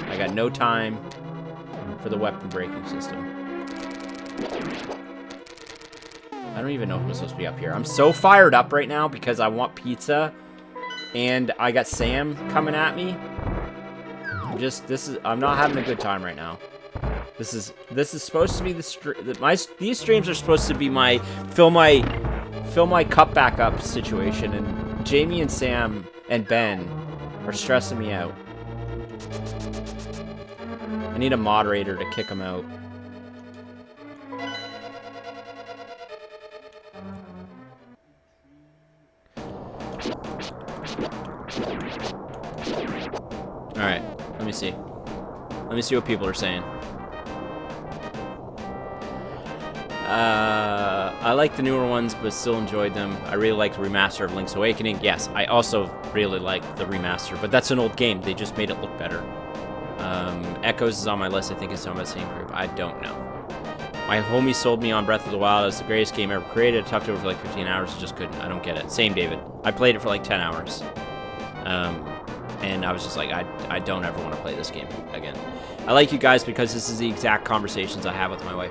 I got no time for the weapon breaking system. I don't even know if I'm supposed to be up here. I'm so fired up right now because I want pizza. And I got Sam coming at me. I'm not having a good time right now. This is supposed to be these streams are supposed to be my fill my cup back up situation, and Jamie and Sam and Ben are stressing me out. I need a moderator to kick them out. Alright, let me see. Let me see what people are saying. I like the newer ones, but still enjoyed them. I really liked the remaster of Link's Awakening. Yes, I also really like the remaster, but that's an old game. They just made it look better. Echoes is on my list. I think it's on the same group. I don't know. My homie sold me on Breath of the Wild as the greatest game ever created. I talked over for like 15 hours. I just couldn't. I don't get it. Same, David. I played it for like 10 hours. And I was just like, I don't ever want to play this game again. I like you guys because this is the exact conversations I have with my wife.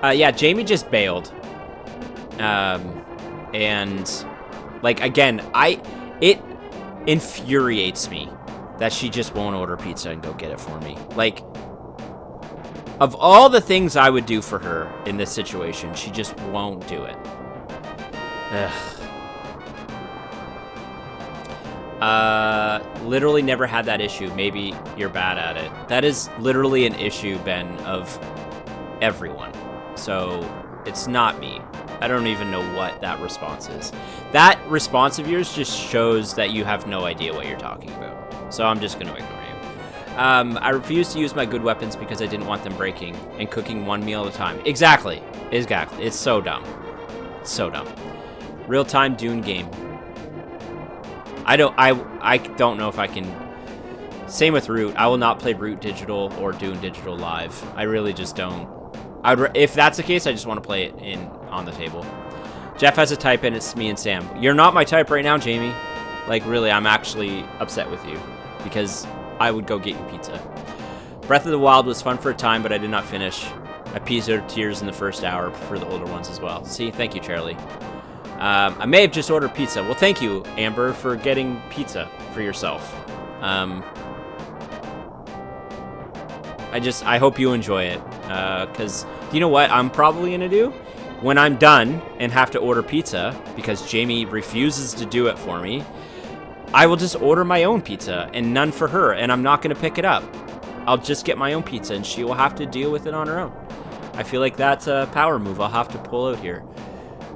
Yeah, Jamie just bailed. And, like, again, it infuriates me that she just won't order pizza and go get it for me. Like, of all the things I would do for her in this situation, she just won't do it. Literally never had that issue. Maybe you're bad at it. That is literally an issue, Ben, of everyone. So it's not me. I don't even know what that response is. That response of yours just shows that you have no idea what you're talking about. So I'm just going to ignore you. I refuse to use my good weapons because I didn't want them breaking and cooking one meal at a time. Exactly. It's so dumb. So dumb. Real-time Dune game. I don't know if I can... Same with Root. I will not play Root Digital or Dune Digital live. I really just don't. If that's the case, I just want to play it on the table. Jeff has a type and it's me and Sam. You're not my type right now, Jamie. Like, really, I'm actually upset with you because I would go get you pizza. Breath of the Wild was fun for a time, but I did not finish. I peed out tears in the first hour for the older ones as well. See, thank you, Charlie. I may have just ordered pizza. Well, thank you, Amber, for getting pizza for yourself. I hope you enjoy it. Because, you know what I'm probably going to do? When I'm done and have to order pizza, because Jamie refuses to do it for me, I will just order my own pizza and none for her, and I'm not going to pick it up. I'll just get my own pizza, and she will have to deal with it on her own. I feel like that's a power move I'll have to pull out here.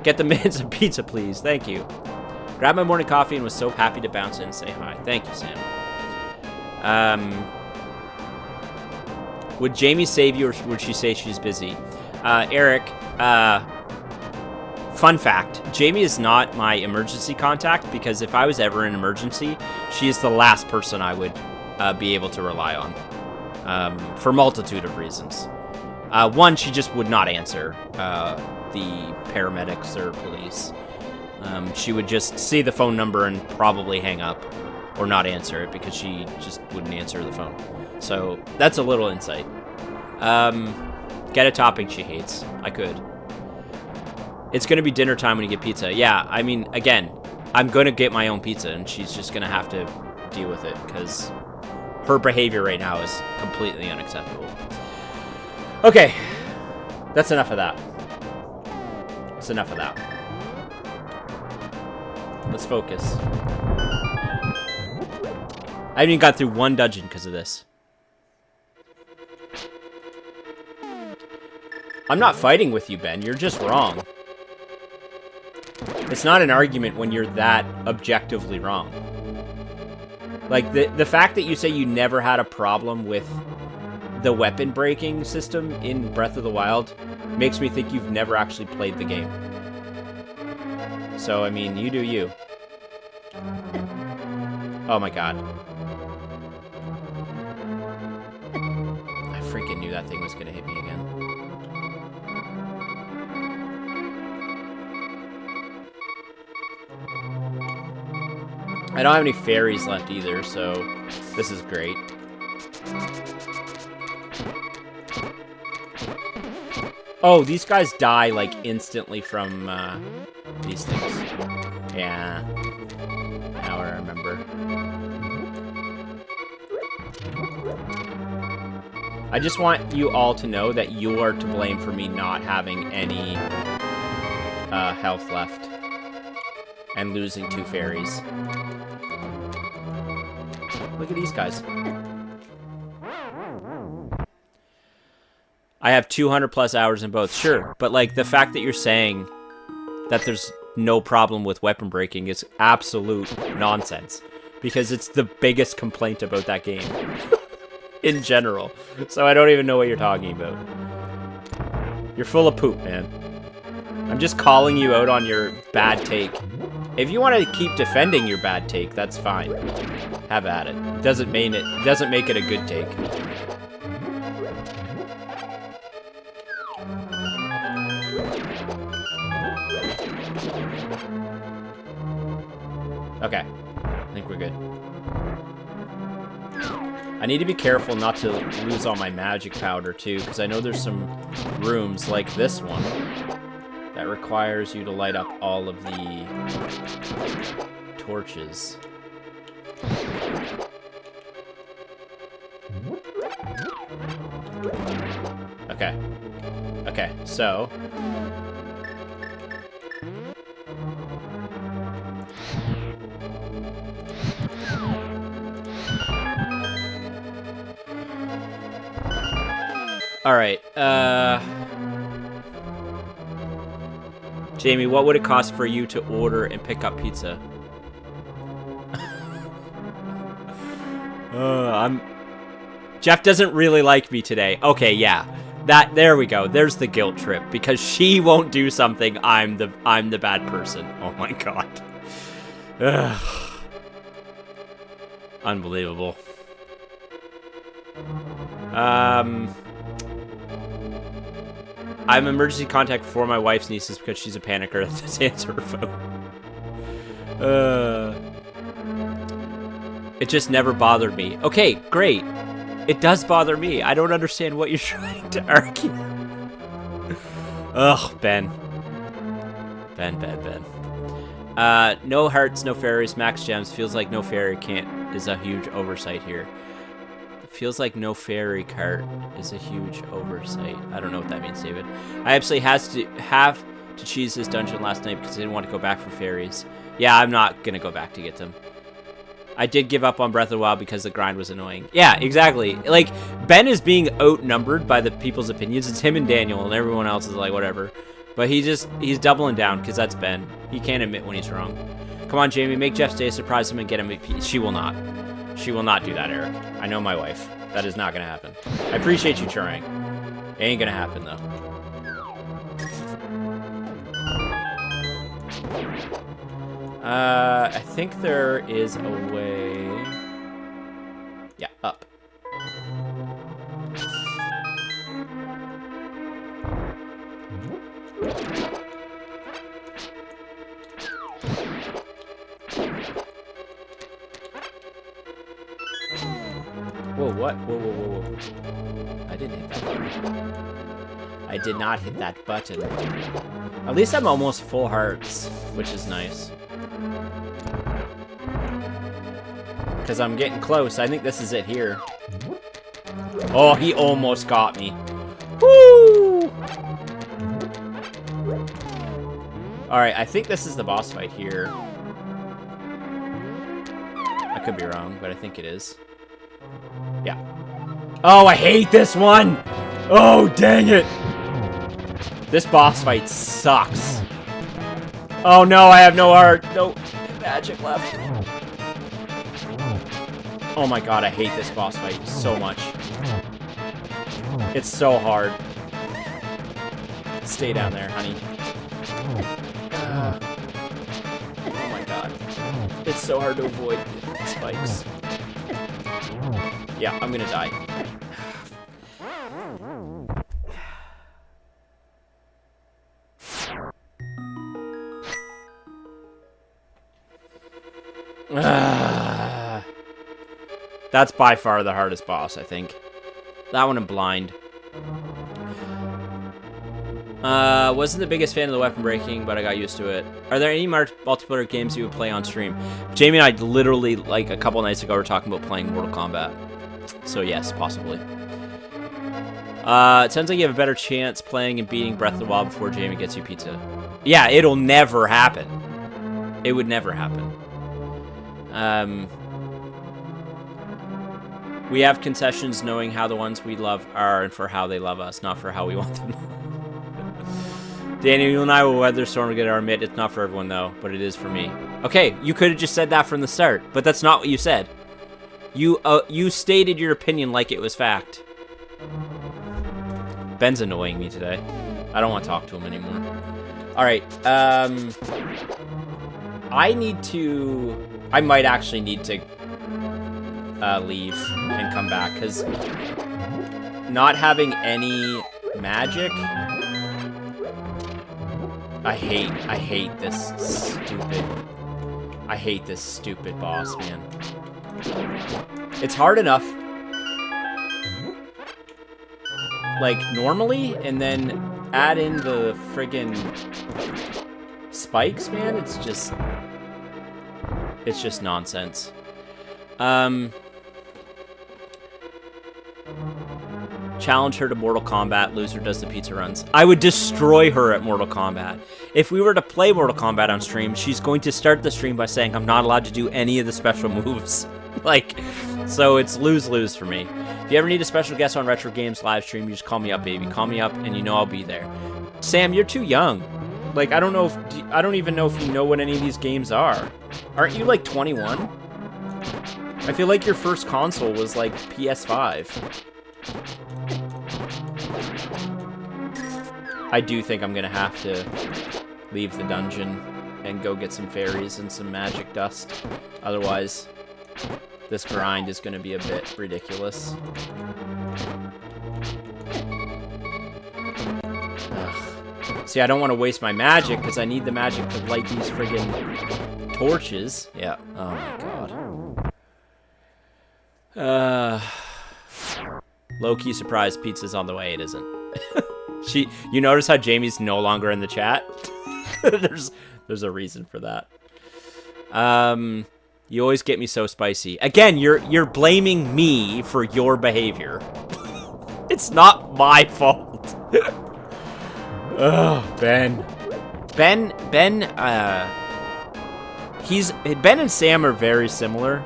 Get the minutes of pizza, please. Thank you. Grabbed my morning coffee and was so happy to bounce in and say hi. Thank you, Sam. Would Jamie save you, or would she say she's busy? Eric, fun fact, Jamie is not my emergency contact, because if I was ever in an emergency, she is the last person I would be able to rely on, for a multitude of reasons. One, she just would not answer the paramedics or police. She would just see the phone number and probably hang up or not answer it, because she just wouldn't answer the phone. So that's a little insight. Get a topping she hates. I could. It's going to be dinner time when you get pizza. Yeah, I mean, again, I'm going to get my own pizza, and she's just going to have to deal with it, because her behavior right now is completely unacceptable. Okay, that's enough of that. That's enough of that. Let's focus. I haven't even got through one dungeon because of this. I'm not fighting with you, Ben. You're just wrong. It's not an argument when you're that objectively wrong. Like, the fact that you say you never had a problem with the weapon breaking system in Breath of the Wild makes me think you've never actually played the game. So, I mean, you do you. Oh my god. I freaking knew that thing was gonna hit me again. I don't have any fairies left either, so this is great. Oh, these guys die, like, instantly from, these things. Yeah. Now I remember. I just want you all to know that you are to blame for me not having any, health left. And losing 2 fairies. Look at these guys. I have 200 plus hours in both. Sure, but like the fact that you're saying that there's no problem with weapon breaking is absolute nonsense, because it's the biggest complaint about that game in general. So I don't even know what you're talking about. You're full of poop, man. I'm just calling you out on your bad take. If you want to keep defending your bad take, that's fine. Have at it. It doesn't make it a good take. Okay, I think we're good. I need to be careful not to lose all my magic powder too, because I know there's some rooms like this one that requires you to light up all of the torches. Okay. Okay, so all right, Jamie, what would it cost for you to order and pick up pizza? Jeff doesn't really like me today. Okay, yeah. There we go. There's the guilt trip, because she won't do something. I'm the bad person. Oh my god. Ugh. Unbelievable. I'm emergency contact for my wife's nieces because she's a panicker that doesn't answer her phone. It just never bothered me. Okay, great. It does bother me. I don't understand what you're trying to argue. Ugh, Ben. Ben. No hearts, no fairies, max gems. Feels like no fairy is a huge oversight here. Feels like no fairy cart is a huge oversight. I don't know what that means, David. I absolutely have to cheese this dungeon last night because I didn't want to go back for fairies. Yeah, I'm not going to go back to get them. I did give up on Breath of the Wild because the grind was annoying. Yeah, exactly. Like, Ben is being outnumbered by the people's opinions. It's him and Daniel, and everyone else is like, whatever. But he's doubling down because that's Ben. He can't admit when he's wrong. Come on, Jamie, make Jeff stay, surprise him, and get him a piece. She will not. She will not do that, Eric. I know my wife. That is not gonna happen. I appreciate you trying. It ain't gonna happen, though. I think there is a way... Yeah, up. Whoa, what? Whoa, whoa, whoa, whoa. I didn't hit that button. I did not hit that button. At least I'm almost full hearts, which is nice. Because I'm getting close. I think this is it here. Oh, he almost got me. Woo! Alright, I think this is the boss fight here. I could be wrong, but I think it is. Yeah. Oh, I hate this one! Oh, dang it! This boss fight sucks. Oh no, I have no heart. No magic left. Oh my god, I hate this boss fight so much. It's so hard. Stay down there, honey. Oh my god. It's so hard to avoid the spikes. Yeah, I'm gonna die. That's by far the hardest boss, I think. That one and blind. Wasn't the biggest fan of the weapon breaking, but I got used to it. Are there any multiplayer games you would play on stream? Jamie and I literally, like, a couple nights ago were talking about playing Mortal Kombat. So yes, possibly. It sounds like you have a better chance playing and beating Breath of the Wild before Jamie gets you pizza. Yeah, it'll never happen. It would never happen. We have concessions knowing how the ones we love are and for how they love us, not for how we want them. Danny, you and I will weather storm to get our admit. It's not for everyone, though, but it is for me. Okay, you could have just said that from the start, but that's not what you said. You stated your opinion like it was fact. Ben's annoying me today. I don't want to talk to him anymore. Alright, I might actually need to leave and come back, because not having any magic... I hate this stupid boss, man. It's hard enough, like, normally, and then add in the friggin' spikes, man. It's just nonsense. Challenge her to Mortal Kombat. Loser does the pizza runs. I would destroy her at Mortal Kombat. If we were to play Mortal Kombat on stream, she's going to start the stream by saying, I'm not allowed to do any of the special moves. Like, so it's lose-lose for me. If you ever need a special guest on Retro Games live stream, you just call me up, baby. Call me up, and you know I'll be there. Sam, you're too young. Like, I don't even know if you know what any of these games are. Aren't you, like, 21? I feel like your first console was, like, PS5. I do think I'm gonna have to leave the dungeon and go get some fairies and some magic dust. Otherwise, this grind is gonna be a bit ridiculous. Ugh. See, I don't want to waste my magic because I need the magic to light these friggin' torches. Yeah. Oh my god. Low-key surprise, pizza's on the way. It isn't. You notice how Jamie's no longer in the chat? There's a reason for that. You always get me so spicy. Again, you're blaming me for your behavior. It's not my fault. Oh, Ben. Ben and Sam are very similar,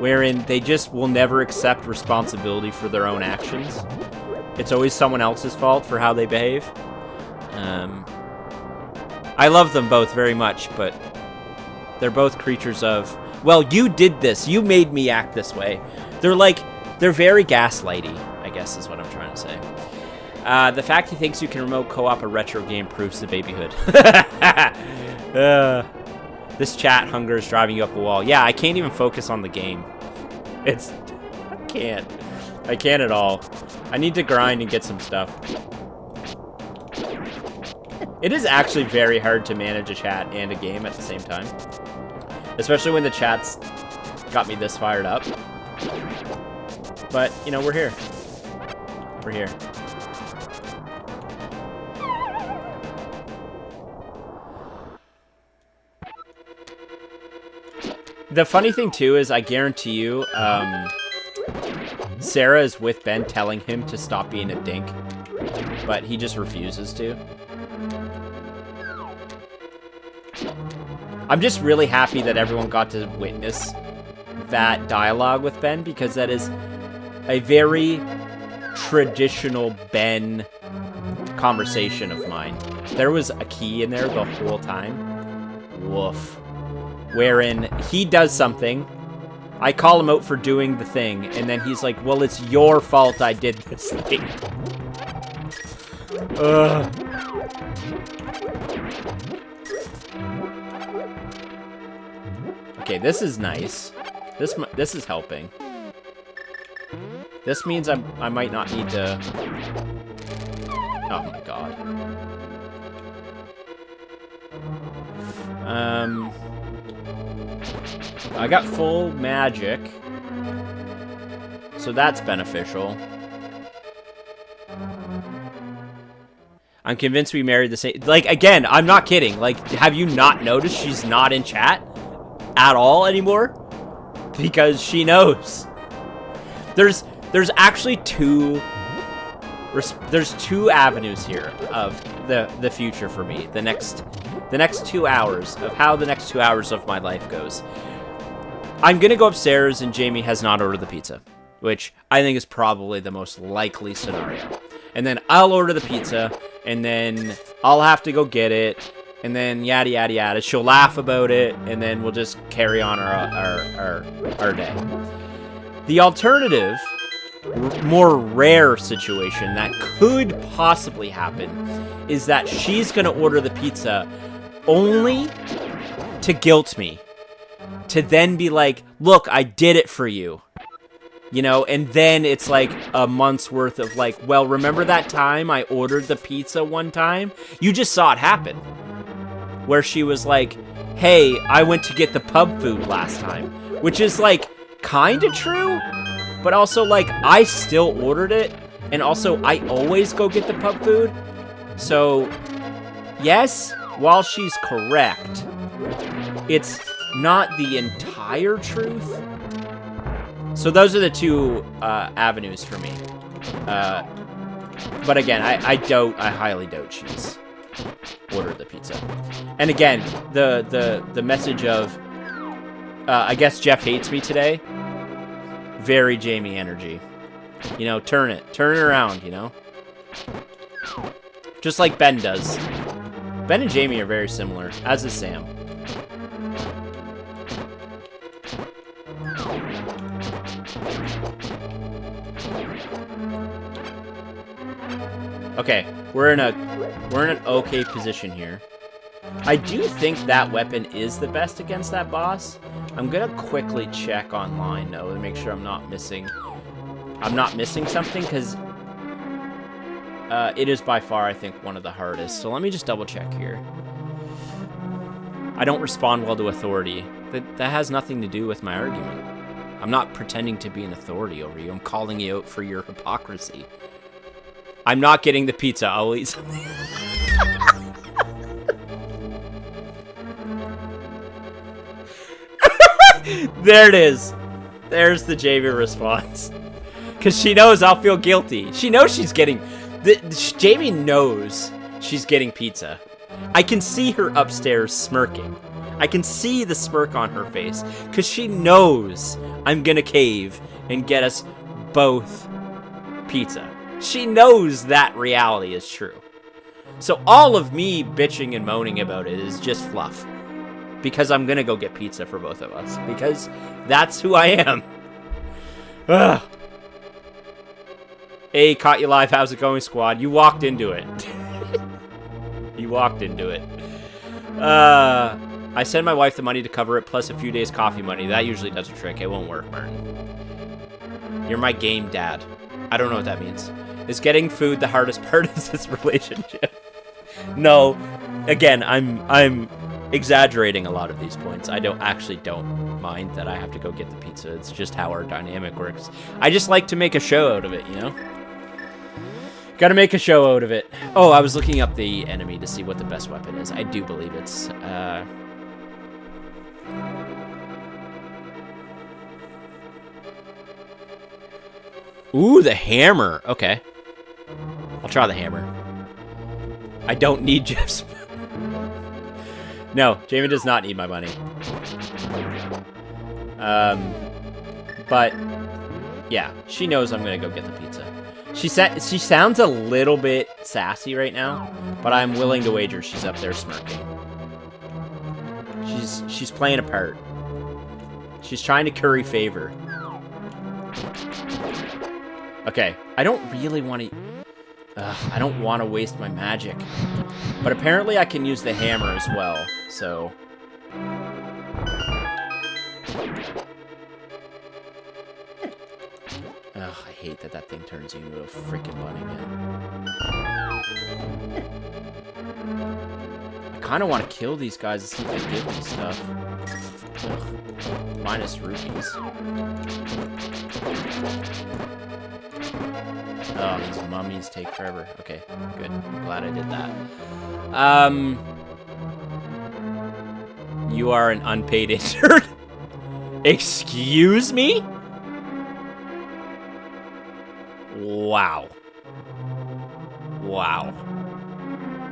wherein they just will never accept responsibility for their own actions. It's always someone else's fault for how they behave. I love them both very much, but they're both creatures of well, you did this. You made me act this way. They're very gaslighty, I guess is what I'm trying to say. The fact he thinks you can remote co-op a retro game proves the babyhood. This chat hunger is driving you up a wall. Yeah, I can't even focus on the game. I can't at all. I need to grind and get some stuff. It is actually very hard to manage a chat and a game at the same time. Especially when the chat's got me this fired up. But, you know, we're here. We're here. The funny thing, too, is I guarantee you, Sarah is with Ben telling him to stop being a dink. But he just refuses to. I'm just really happy that everyone got to witness that dialogue with Ben, because that is a very traditional Ben conversation of mine. There was a key in there the whole time. Woof. Wherein he does something, I call him out for doing the thing, and then he's like, well, it's your fault I did this thing. Ugh. Okay, this is nice. This is helping. This means I might not need to... Oh my god. I got full magic. So that's beneficial. I'm convinced we married the same... Like, again, I'm not kidding. Like, have you not noticed she's not in chat at all anymore? Because she knows. There's actually there's two avenues here of the future for me. The next 2 hours of how the next 2 hours of my life goes. I'm gonna go upstairs and Jamie has not ordered the pizza, which I think is probably the most likely scenario. And then I'll order the pizza, and then I'll have to go get it, and then yada yada yada. She'll laugh about it, and then we'll just carry on our day. The alternative, more rare situation that could possibly happen is that she's gonna order the pizza only to guilt me. To then be like, look, I did it for you. You know, and then it's like a month's worth of like, well, remember that time I ordered the pizza one time? You just saw it happen. Where she was like, hey, I went to get the pub food last time. Which is like, kind of true. But also like, I still ordered it. And also, I always go get the pub food. So, yes, while she's correct, it's not the entire truth. So those are the two avenues for me. But again, I highly doubt she's ordered the pizza. And again, the message of, I guess Jeff hates me today. Very Jamie energy. You know, turn it around, you know? Just like Ben does. Ben and Jamie are very similar, as is Sam. Okay, we're in an okay position here. I do think that weapon is the best against that boss. I'm gonna quickly check online though to make sure I'm not missing something, because it is by far, I think, one of the hardest. So let me just double check here. I don't respond well to authority. That has nothing to do with my argument. I'm not pretending to be an authority over you. I'm calling you out for your hypocrisy. I'm not getting the pizza. I'll eat something. There it is. There's the Jamie response. Because she knows I'll feel guilty. She knows she's getting... Jamie knows she's getting pizza. I can see her upstairs smirking. I can see the smirk on her face. Because she knows I'm going to cave and get us both pizza. She knows that reality is true. So all of me bitching and moaning about it is just fluff. because I'm gonna go get pizza for both of us. Because that's who I am. Ugh. Hey, caught you live. How's it going, squad? You walked into it. You walked into it. I send my wife the money to cover it, plus a few days coffee money. That usually does a trick. It won't work, Martin. You're my game dad. I don't know what that means. Is getting food the hardest part of this relationship? No. Again, I'm exaggerating a lot of these points. I don't mind that I have to go get the pizza. It's just how our dynamic works. I just like to make a show out of it, you know? Gotta make a show out of it. Oh, I was looking up the enemy to see what the best weapon is. I do believe it's, Ooh, the hammer. Okay. I'll try the hammer. I don't need Jeff's... No, Jamie does not need my money. But, yeah, she knows I'm gonna go get the pizza. She sounds a little bit sassy right now, but I'm willing to wager she's up there smirking. She's playing a part. She's trying to curry favor. Okay, I don't really want to... I don't want to waste my magic. But apparently I can use the hammer as well, so... Ugh, I hate that thing turns you into a freaking bunny, man. I kind of want to kill these guys and see if they give me stuff. Ugh. Minus rupees. Oh, these mummies take forever. Okay, good. I'm glad I did that. You are an unpaid intern? Excuse me? Wow. Wow.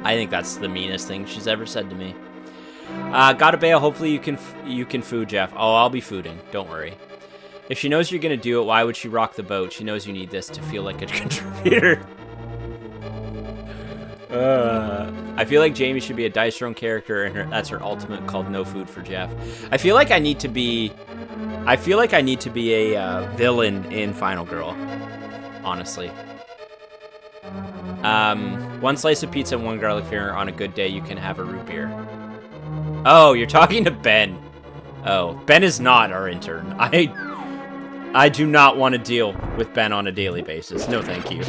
I think that's the meanest thing she's ever said to me. Gotta bail. Hopefully you can food Jeff. Oh, I'll be fooding. Don't worry. If she knows you're gonna do it, why would she rock the boat? She knows you need this to feel like a contributor. I feel like Jamie should be a Dice Throne character, and that's her ultimate called No Food for Jeff. I feel like I need to be a villain in Final Girl. Honestly. One slice of pizza and one garlic finger. On a good day, you can have a root beer. Oh, you're talking to Ben. Oh, Ben is not our intern. I do not want to deal with Ben on a daily basis. No, thank you.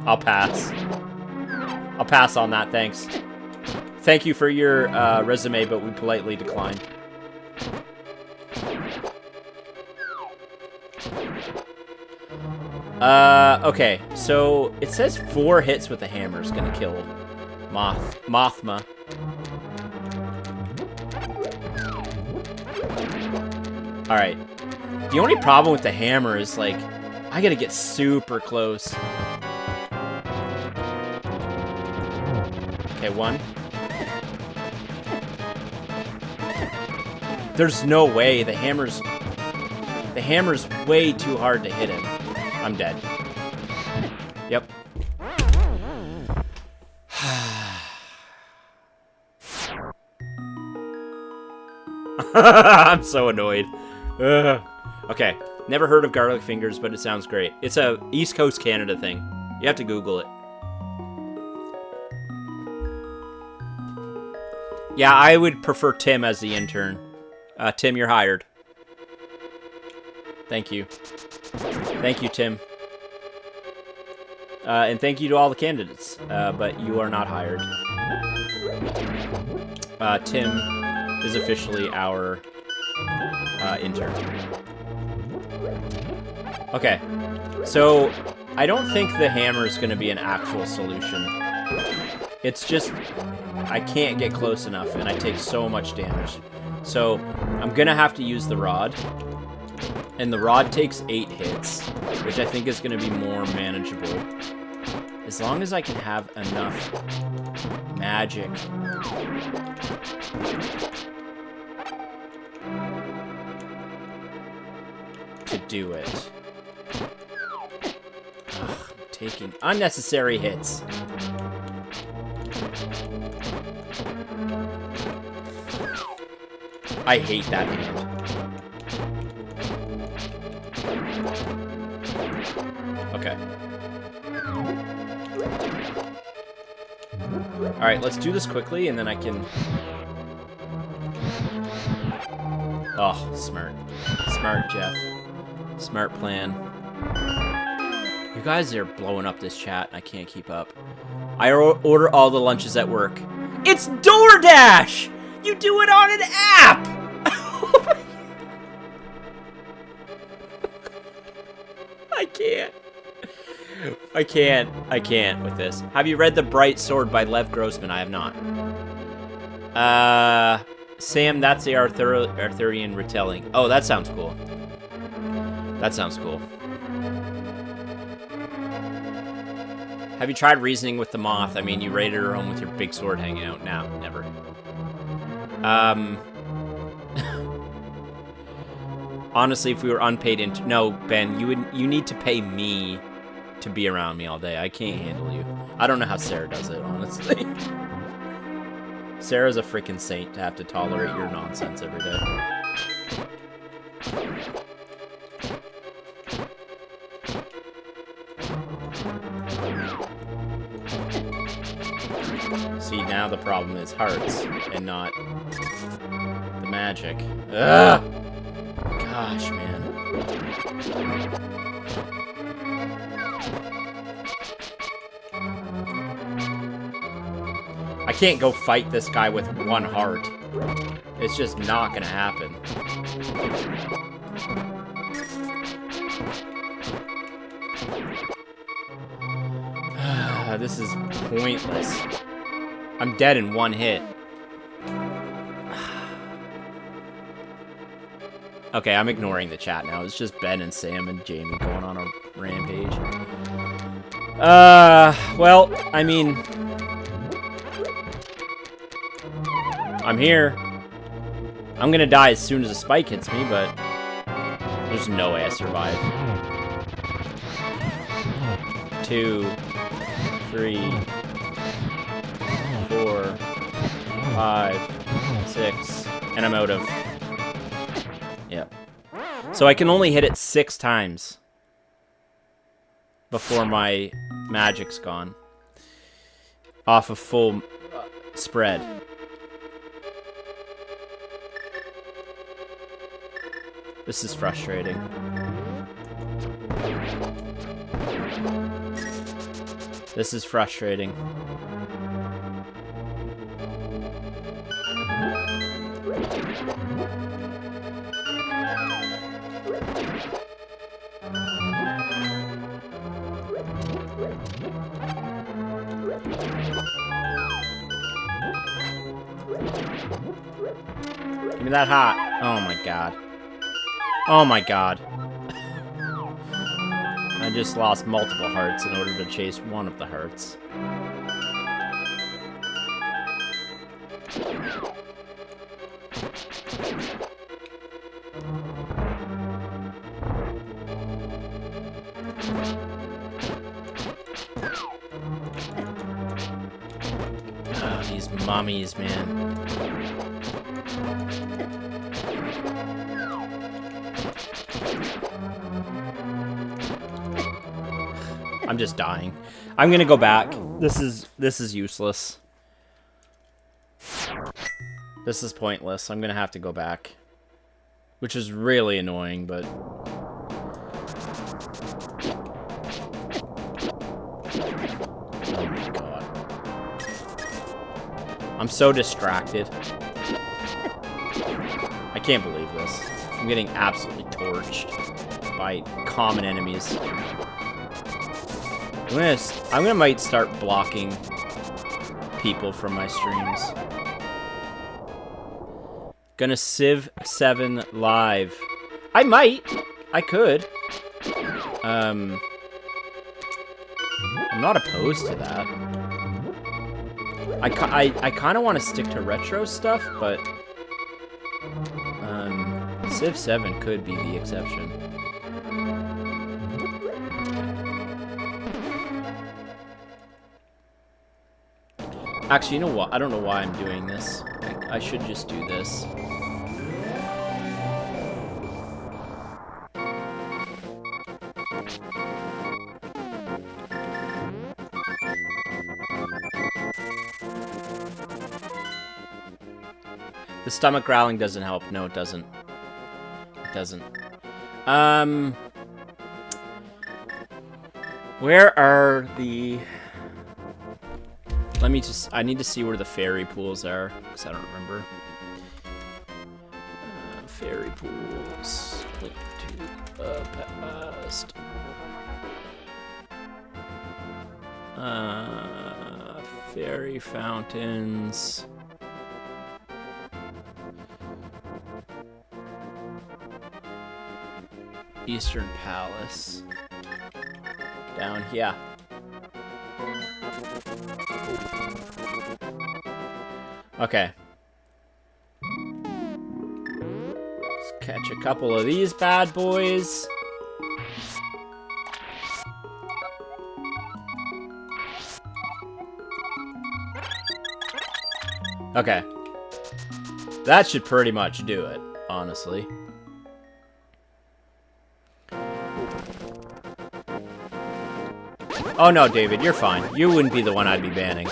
I'll pass. I'll pass on that, thanks. Thank you for your resume, but we politely decline. Okay, so it says 4 hits with the hammer is gonna kill Mothma. Alright. The only problem with the hammer is, like, I gotta get super close. Okay, 1. There's no way. The hammer's way too hard to hit him. I'm dead. Yep. I'm so annoyed. Ugh. Okay. Never heard of garlic fingers, but it sounds great. It's a East Coast Canada thing. You have to Google it. Yeah, I would prefer Tim as the intern. Tim, you're hired. Thank you. Thank you, Tim. And thank you to all the candidates, but you are not hired. Tim is officially our intern. Okay, so I don't think the hammer is going to be an actual solution. It's just, I can't get close enough, and I take so much damage. So I'm going to have to use the rod. And the rod takes 8 hits, which I think is going to be more manageable. As long as I can have enough magic. To do it. Ugh, I'm taking unnecessary hits. I hate that hand. Okay. Alright, let's do this quickly, and then I can... Oh, smart. Smart, Jeff. Smart plan. You guys are blowing up this chat, and I can't keep up. I order all the lunches at work. It's DoorDash! You do it on an app! I can't with this. Have you read The Bright Sword by Lev Grossman? I have not. Sam, that's the Arthurian retelling. Oh, that sounds cool. That sounds cool. Have you tried reasoning with the moth? I mean, you raided her home with your big sword hanging out. No, never. Honestly, if we were unpaid no, Ben, you need to pay me to be around me all day. I can't handle you. I don't know how Sarah does it, honestly. Sarah's a freaking saint to have to tolerate your nonsense every day. See, now the problem is hearts and not the magic. Ugh! Gosh, man. I can't go fight this guy with one heart. It's just not gonna happen. This is pointless. I'm dead in one hit. Okay, I'm ignoring the chat now. It's just Ben and Sam and Jamie going on a rampage. Well, I mean... I'm here. I'm gonna die as soon as a spike hits me, but... there's no way I survive. 2, 3, 4, 5, 6, and I'm out of... Yep. So I can only hit it 6 times before my magic's gone. Off a full spread. This is frustrating. This is frustrating. Give me that heart. Oh my god. Oh my god. I just lost multiple hearts in order to chase one of the hearts. Oh, these mummies, man. I'm just dying. I'm gonna go back. This is useless. This is pointless. I'm gonna have to go back. Which is really annoying, but... oh my god. I'm so distracted. I can't believe this. I'm getting absolutely torched by common enemies. I'm gonna might start blocking people from my streams. Gonna Civ 7 live. I might. I could. I'm not opposed to that. I kind of want to stick to retro stuff, but Civ 7 could be the exception. Actually, you know what? I don't know why I'm doing this. I should just do this. The stomach growling doesn't help. No, it doesn't. It doesn't. Where are the... Let me just... I need to see where the fairy pools are, because I don't remember. Fairy pools. Link to past. Fairy fountains. Eastern Palace. Down here. Okay. Let's catch a couple of these bad boys. Okay. That should pretty much do it, honestly. Oh no, David, you're fine. You wouldn't be the one I'd be banning.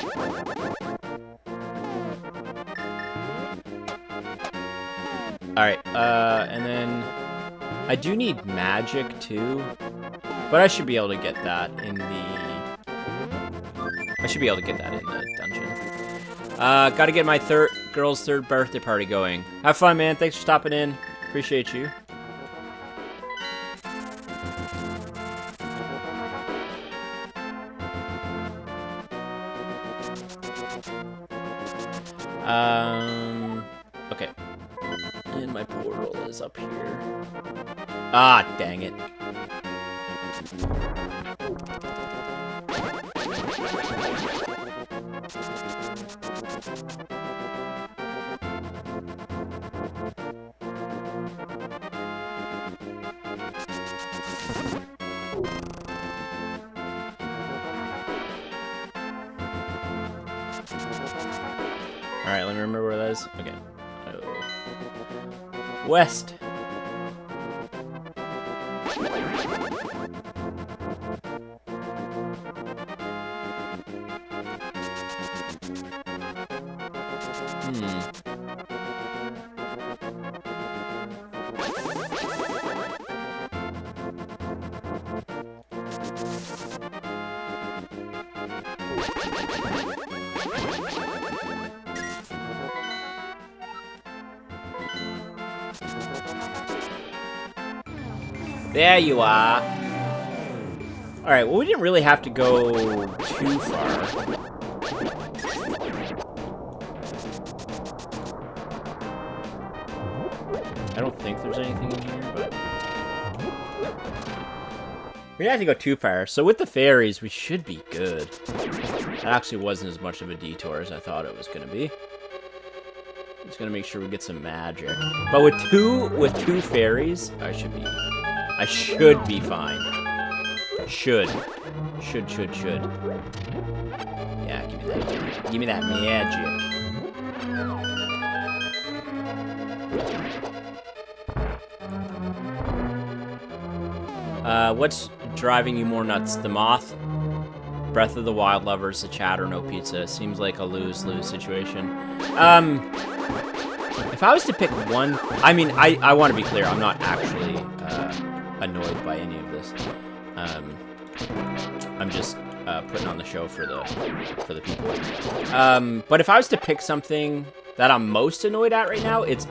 Alright, and then... I do need magic, too. But I should be able to get that in the... I should be able to get that in the dungeon. Gotta get my girl's third birthday party going. Have fun, man. Thanks for stopping in. Appreciate you. Okay. And my portal is up here. Ah, dang it. Alright, let me remember where that is. Okay. West. There you are. Alright, well, we didn't really have to go too far. I don't think there's anything in here, but... we didn't have to go too far. So with the fairies, we should be good. That actually wasn't as much of a detour as I thought it was going to be. Just gonna make sure we get some magic. But with two fairies, I should be fine. Should. Yeah, give me that. Give me that magic. What's driving you more nuts? The moth? Breath of the Wild lovers, the chat, or no pizza? Seems like a lose-lose situation. If I was to pick one... I mean, I want to be clear. I'm not actually annoyed by any of this. I'm just putting on the show for the people. But if I was to pick something that I'm most annoyed at right now, it's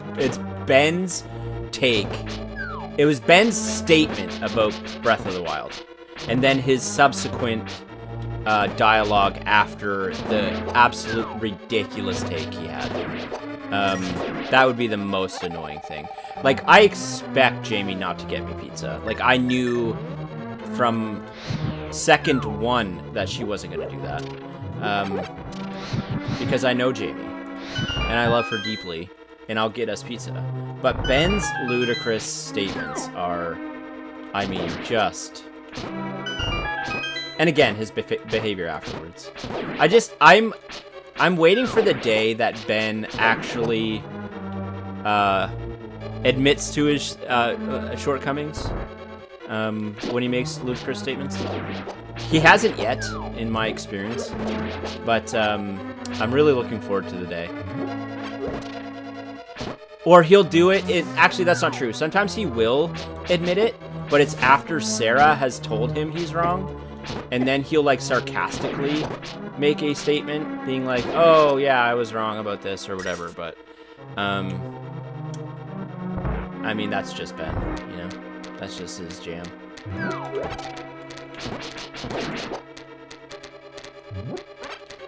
Ben's take. It was Ben's statement about Breath of the Wild, and then his subsequent dialogue after the absolute ridiculous take he had. That would be the most annoying thing. Like, I expect Jamie not to get me pizza. Like, I knew from second one that she wasn't going to do that. Because I know Jamie, and I love her deeply, and I'll get us pizza. But Ben's ludicrous statements are, I mean, just... And again, his behavior afterwards. I'm waiting for the day that Ben actually admits to his shortcomings when he makes ludicrous statements. He hasn't yet, in my experience, but I'm really looking forward to the day. Or he'll do it. Actually, that's not true. Sometimes he will admit it, but it's after Sarah has told him he's wrong. And then he'll, like, sarcastically make a statement, being like, oh, yeah, I was wrong about this or whatever. But, I mean, that's just Ben, you know? That's just his jam.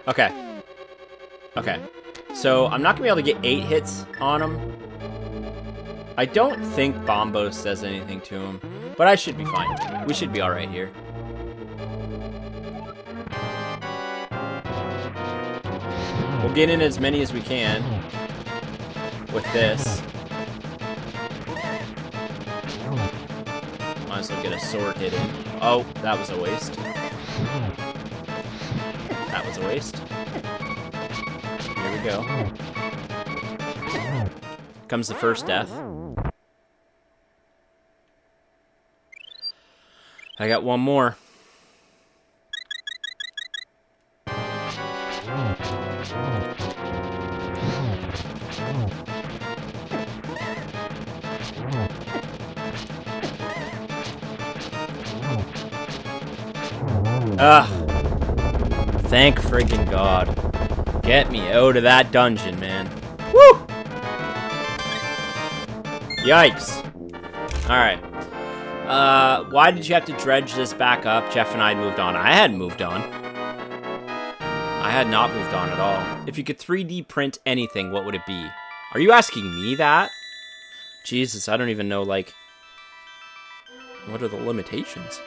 Okay. Okay. So, I'm not going to be able to get 8 hits on him. I don't think Bombos says anything to him, but I should be fine. We should be alright here. We'll get in as many as we can with this. Might as well get a sword hit in. Oh, that was a waste. That was a waste. Here we go. Comes the first death. I got one more. Ugh. Thank friggin' God. Get me out of that dungeon, man. Woo! Yikes. Alright. Why did you have to dredge this back up? Jeff and I moved on. I hadn't moved on. I had not moved on at all. If you could 3D print anything, what would it be? Are you asking me that? Jesus, I don't even know, like... What are the limitations?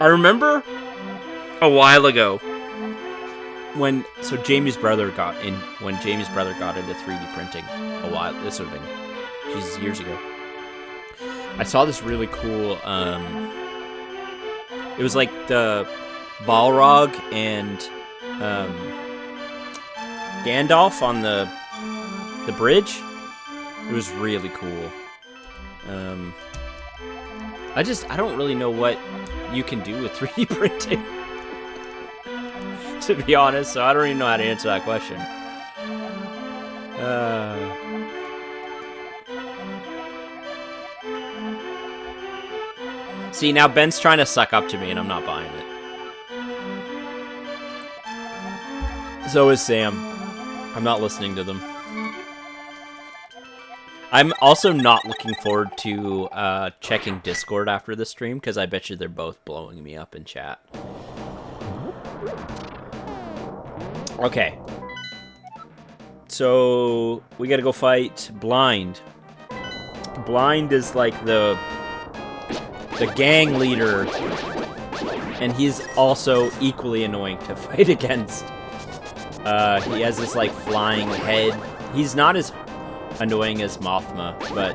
I remember a while ago when Jamie's brother got into 3D printing a while. This would have been Jesus years ago. I saw this really cool. It was like the Balrog and Gandalf on the bridge. It was really cool. I don't really know what you can do with 3D printing, to be honest, so I don't even know how to answer that question. See, now Ben's trying to suck up to me, and I'm not buying it. So is Sam. I'm not listening to them. I'm also not looking forward to checking Discord after the stream, because I bet you they're both blowing me up in chat. Okay. So, we gotta go fight Blind. Blind is like the gang leader, and he's also equally annoying to fight against. He has this, like, flying head. He's not as annoying as Mothma, but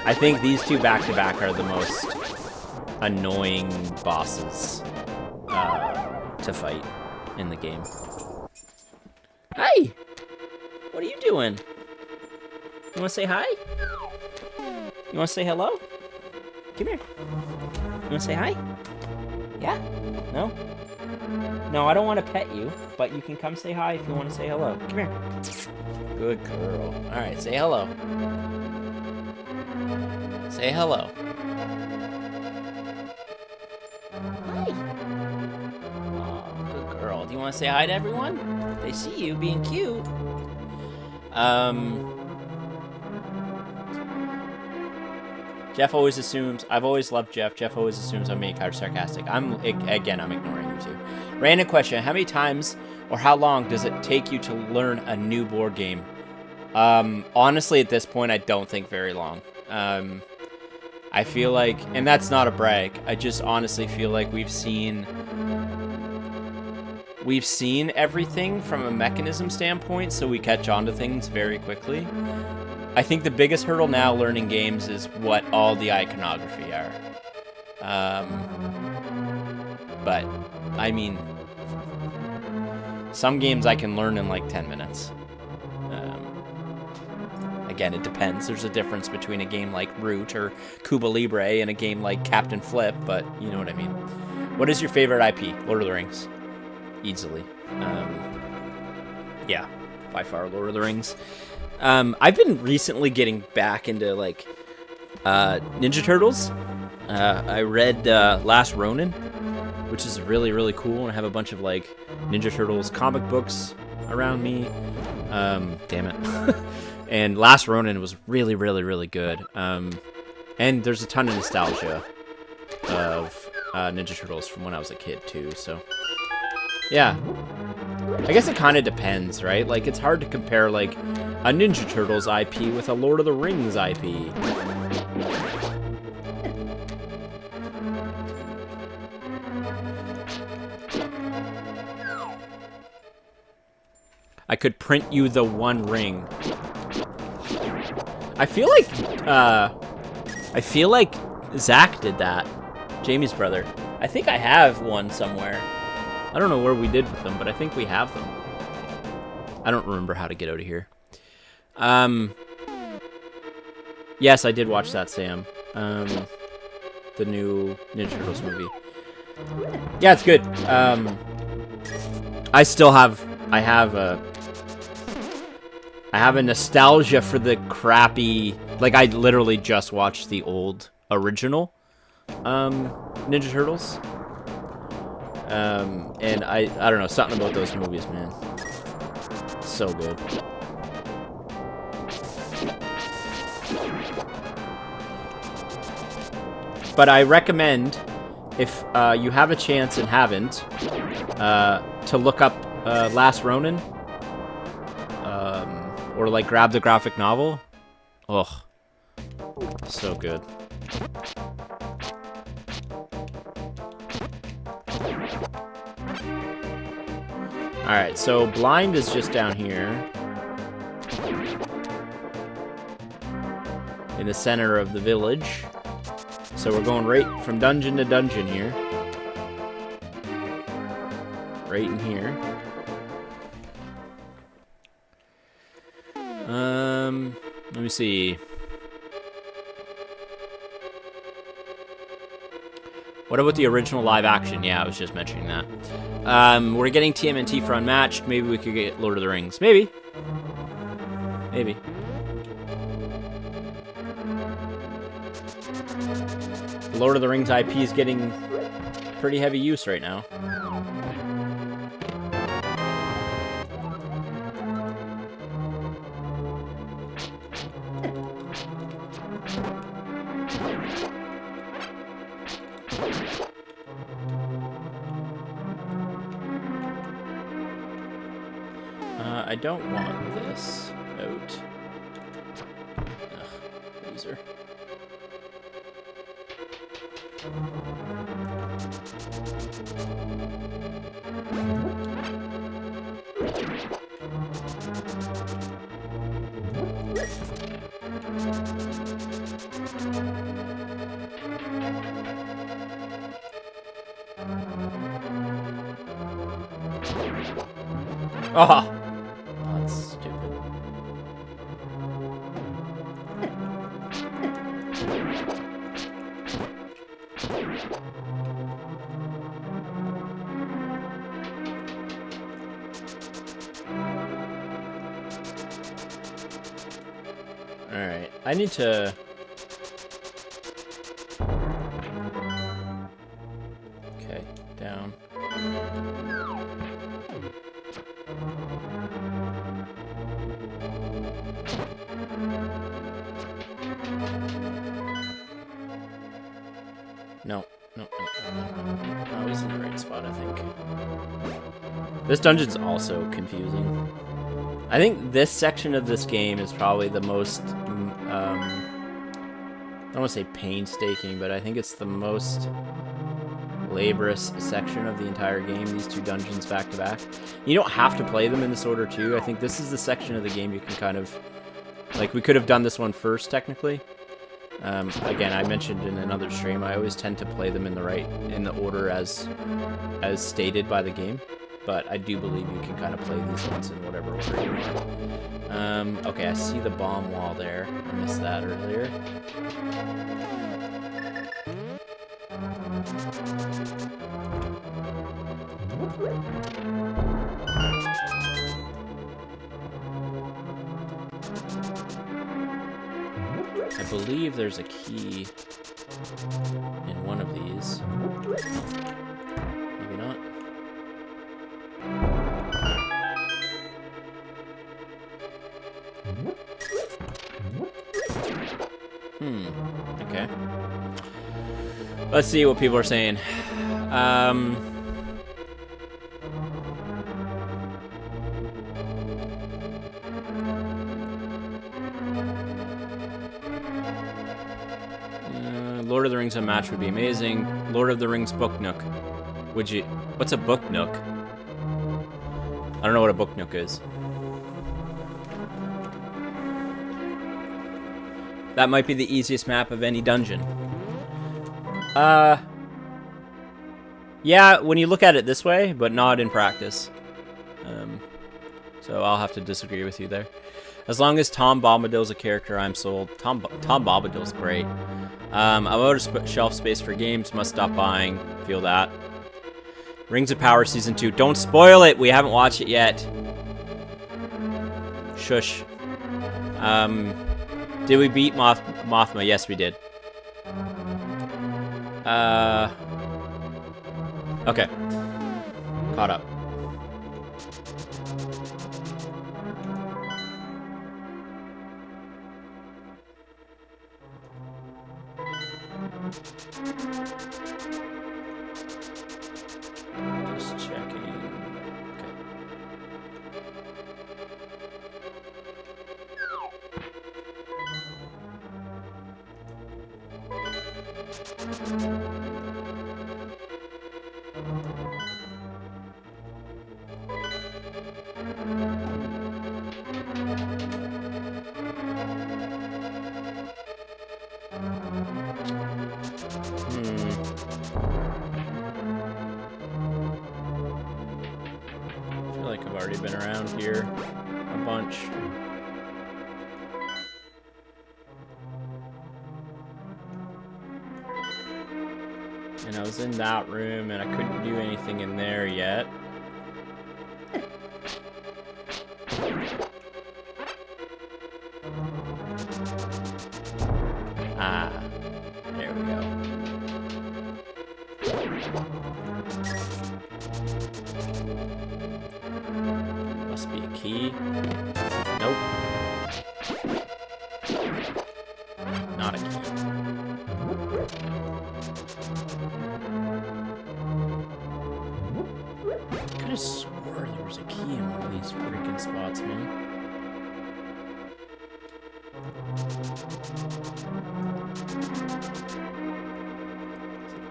I think these two back-to-back are the most annoying bosses to fight in the game. Hi! What are you doing? You wanna say hi? You wanna say hello? Come here. You wanna say hi? Yeah? No? No, I don't want to pet you, but you can come say hi if you want to say hello. Come here. Good girl. Alright, say hello. Say hello. Hi. Oh, good girl. Do you want to say hi to everyone? They see you being cute. Jeff always assumes, I've always loved Jeff. Jeff always assumes I'm being kind of sarcastic. I'm ignoring you too. Random question, how many times or how long does it take you to learn a new board game? Honestly, at this point, I don't think very long. I feel like, and that's not a brag, I just honestly feel like we've seen everything from a mechanism standpoint, so we catch on to things very quickly. I think the biggest hurdle now learning games is what all the iconography are. But, I mean, some games I can learn in like 10 minutes. Again, it depends. There's a difference between a game like Root or Cuba Libre and a game like Captain Flip, but you know what I mean. What is your favorite IP? Lord of the Rings. Easily. Yeah, by far Lord of the Rings. I've been recently getting back into like Ninja Turtles. I read Last Ronin, which is really, really cool, and I have a bunch of like Ninja Turtles comic books around me. Damn it. And Last Ronin was really, really, really good. And there's a ton of nostalgia of Ninja Turtles from when I was a kid too, so yeah. I guess it kind of depends, right? Like, it's hard to compare like a Ninja Turtles IP with a Lord of the Rings IP. I could print you the One Ring. I feel like Zach did that. Jamie's brother. I think I have one somewhere. I don't know where we did with them, but I think we have them. I don't remember how to get out of here. Yes, I did watch that, Sam. The new Ninja Turtles movie. Yeah, it's good. I have a nostalgia for the crappy... Like, I literally just watched the old original Ninja Turtles. And I don't know, something about those movies, man. So good. But I recommend, if you have a chance and haven't, to look up Last Ronin. Or like grab the graphic novel. Ugh. So good. Alright, so Blind is just down here. In the center of the village. So we're going right from dungeon to dungeon here. Right in here. Let me see. What about the original live action? Yeah, I was just mentioning that. We're getting TMNT for Unmatched. Maybe we could get Lord of the Rings. Maybe. Maybe. The Lord of the Rings IP is getting pretty heavy use right now. I don't want this out. Ugh, loser. Oh, that's stupid. All right, I need to. Okay, down. No. I was in the right spot, I think. This dungeon's also confusing. I think this section of this game is probably the most, I don't want to say painstaking, but I think it's the most laborious section of the entire game, these two dungeons back to back. You don't have to play them in this order too. I think this is the section of the game you can kind of, like, we could have done this one first technically. Again, I mentioned in another stream, I always tend to play them in the order as stated by the game, but I do believe you can kind of play these ones in whatever order you want. Okay, I see the bomb wall there. I missed that earlier. I believe there's a key in one of these. Maybe not. Okay. Let's see what people are saying. Lord of the Rings Unmatched would be amazing. Lord of the Rings Book Nook. Would you... What's a Book Nook? I don't know what a Book Nook is. That might be the easiest map of any dungeon. Yeah, when you look at it this way, but not in practice. So I'll have to disagree with you there. As long as Tom Bombadil's a character, I'm sold. Tom Bombadil's great. I'm out of shelf space for games. Must stop buying. Feel that. Rings of Power Season 2. Don't spoil it! We haven't watched it yet. Shush. Did we beat Mothma? Yes, we did. Okay. Caught up. Just checking. Okay. I feel like I've already been around here a bunch. And I was in that room and I couldn't do anything in there yet. Ah, there we go. Must be a key. Nope. Not a key. I could have swore there was a key in one of these freaking spots, man.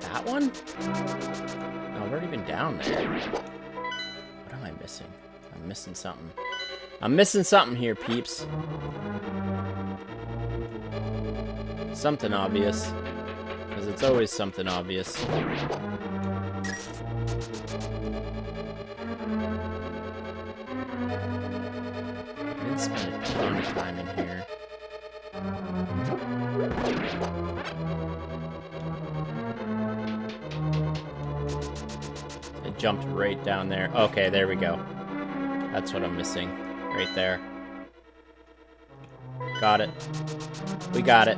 That one? Oh, I've already been down there. What am I missing? I'm missing something. I'm missing something here, peeps. Something obvious. Because it's always something obvious. I didn't spend a ton of time in here. It jumped right down there. Okay, there we go. That's what I'm missing. Right there. Got it. We got it.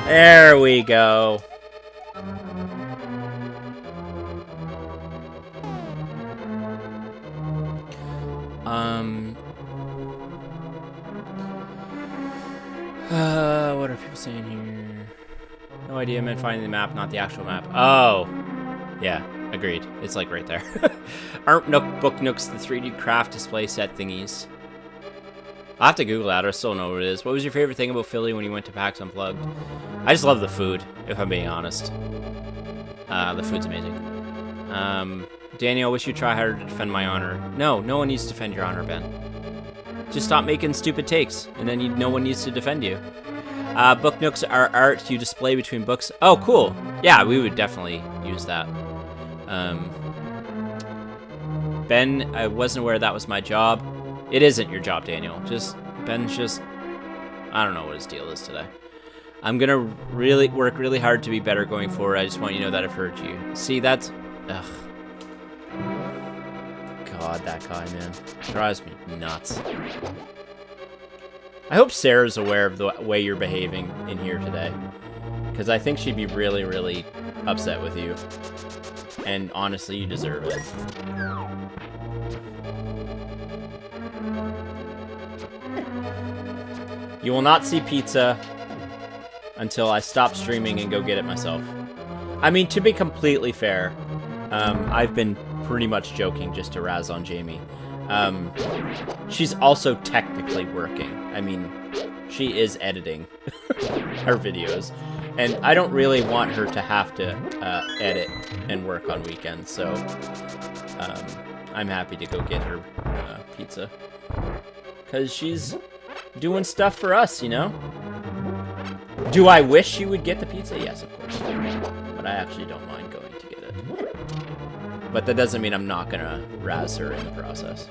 There we go. What are people saying here? No idea, I meant finding the map, not the actual map. Oh, yeah, agreed. It's like right there. Aren't Book Nooks the 3D craft display set thingies? I'll have to Google that. I still don't know what it is. What was your favorite thing about Philly when you went to PAX Unplugged? I just love the food, if I'm being honest. The food's amazing. Daniel, I wish you'd try harder to defend my honor. No one needs to defend your honor, Ben. Just stop making stupid takes, and then no one needs to defend you. Book Nooks are art you display between books. Oh, cool. Yeah, we would definitely use that. Ben, I wasn't aware that was my job. It isn't your job, Daniel. Ben's just, I don't know what his deal is today. I'm gonna work really hard to be better going forward. I just want you to know that I've heard you. See, that's, ugh. God, that guy, man. Drives me nuts. I hope Sarah's aware of the way you're behaving in here today. Because I think she'd be really, really upset with you. And honestly, you deserve it. You will not see pizza until I stop streaming and go get it myself. I mean, to be completely fair, I've been pretty much joking just to razz on Jamie. She's also technically working. I mean, she is editing her videos. And I don't really want her to have to edit and work on weekends, so I'm happy to go get her pizza. Because she's doing stuff for us, you know? Do I wish she would get the pizza? Yes, of course. But I actually don't mind going to get it. But that doesn't mean I'm not going to razz her in the process.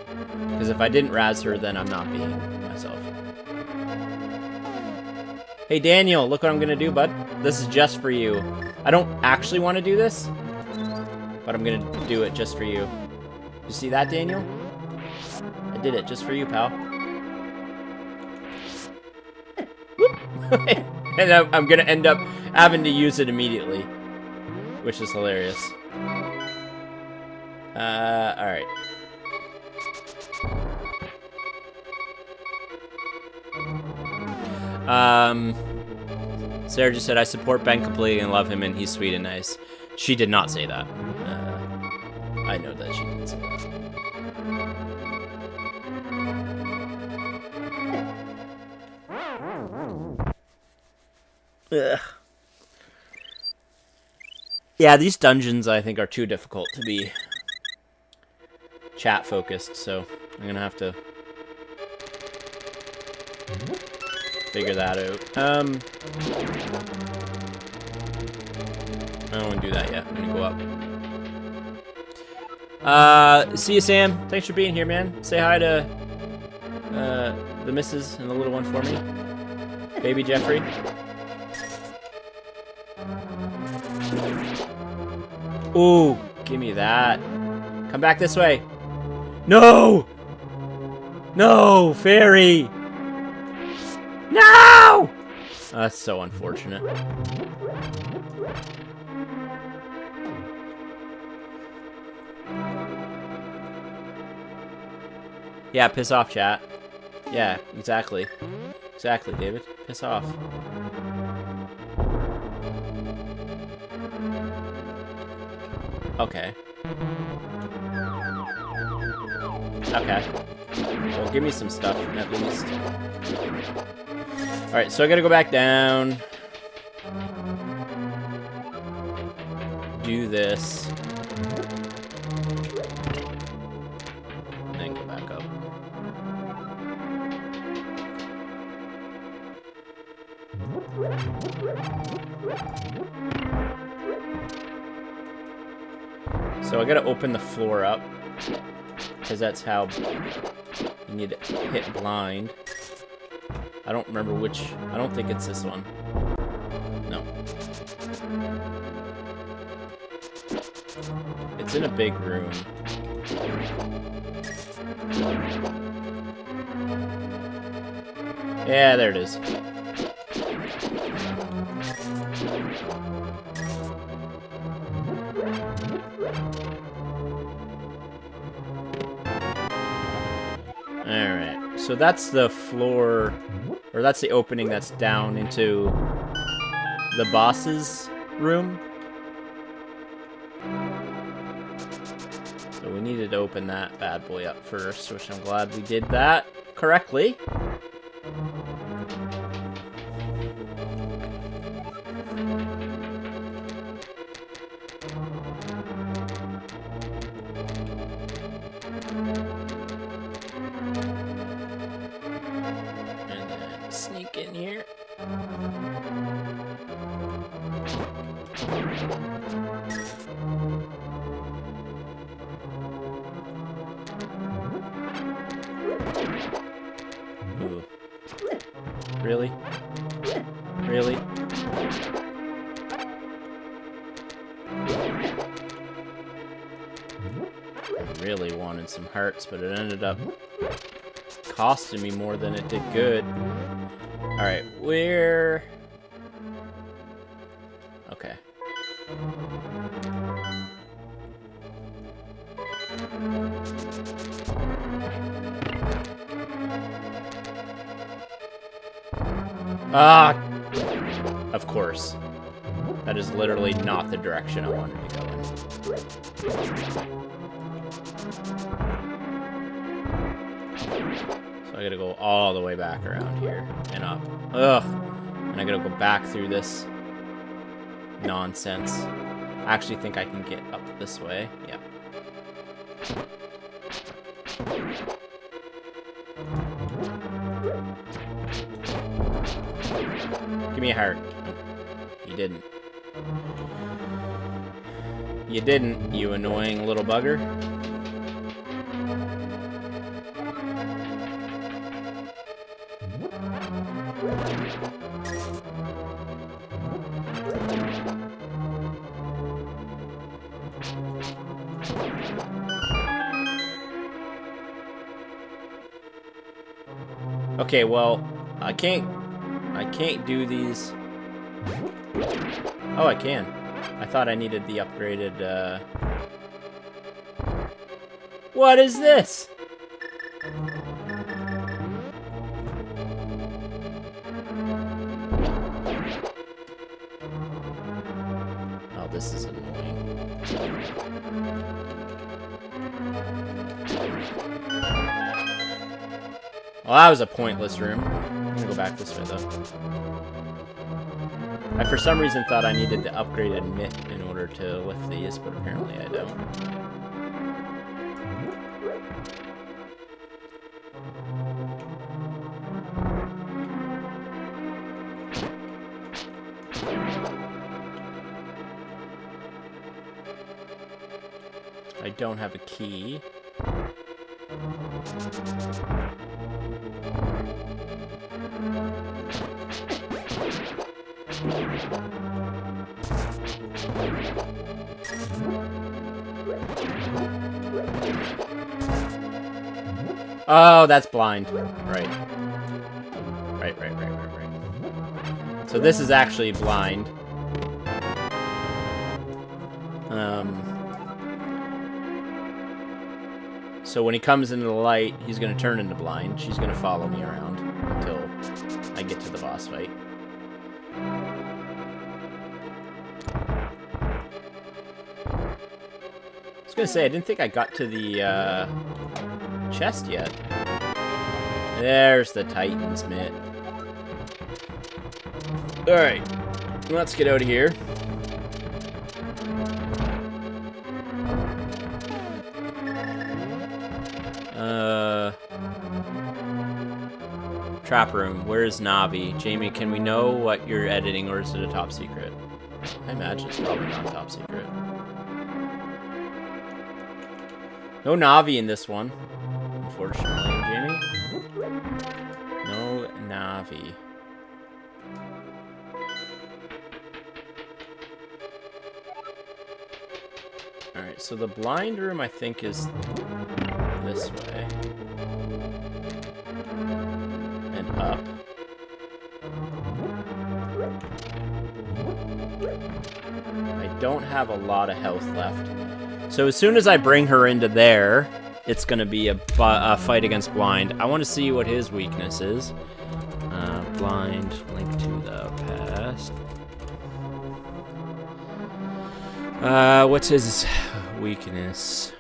Because if I didn't razz her, then I'm not being myself. Hey, Daniel, look what I'm going to do, bud. This is just for you. I don't actually want to do this, but I'm going to do it just for you. You see that, Daniel? I did it just for you, pal. And I'm going to end up having to use it immediately, which is hilarious. Alright. Sarah just said, I support Ben completely and love him, and he's sweet and nice. She did not say that. I know that she didn't say that. Ugh. Yeah, these dungeons, I think, are too difficult to be chat-focused, so I'm gonna have to figure that out. I don't want to do that yet. I'm gonna go up. See you, Sam. Thanks for being here, man. Say hi to the missus and the little one for me. Baby Jeffrey. Ooh, give me that. Come back this way. No! No, fairy! No! That's so unfortunate. Yeah, piss off, chat. Yeah, exactly. Exactly, David. Piss off. Okay. Okay. Well, give me some stuff, at least. Alright, so I gotta go back down. Do this. And then go back up. So I gotta open the floor up, because that's how you need to hit blind. I don't remember which. I don't think it's this one. No. It's in a big room. Yeah, there it is. Alright, so that's the floor, or that's the opening that's down into the boss's room. So we needed to open that bad boy up first, which I'm glad we did that correctly. I really wanted some hearts, but it ended up costing me more than it did good. Alright, where... Okay. Ah! Of course. That is literally not the direction I wanted to go in. So I gotta go all the way back around here and up. Ugh! And I gotta go back through this nonsense. I actually think I can get up this way. Yep. Give me a heart. Oh, you didn't. You didn't, you annoying little bugger. Okay, well, I can't do these. Oh, I can. I thought I needed the upgraded, What is this? Oh, this is annoying. Well, that was a pointless room. I'm gonna go back this way, though. I, for some reason, thought I needed the upgraded mitt in order to lift these, but apparently I don't. I don't have a key. Oh, that's blind. Right. Right. So this is actually blind. So when he comes into the light, he's going to turn into blind. She's going to follow me around until I get to the boss fight. I was going to say, I didn't think I got to the chest yet. There's the Titan's mitt. Alright, let's get out of here. Trap room. Where's Navi? Jamie, can we know what you're editing, or is it a top secret? I imagine it's probably not top secret. No Navi in this one, unfortunately, Jamie. No Navi. Alright, so the blind room, I think, is this way. And up. I don't have a lot of health left. So as soon as I bring her into there, it's going to be a fight against blind. I want to see what his weakness is. Blind, link to the past. What's his weakness?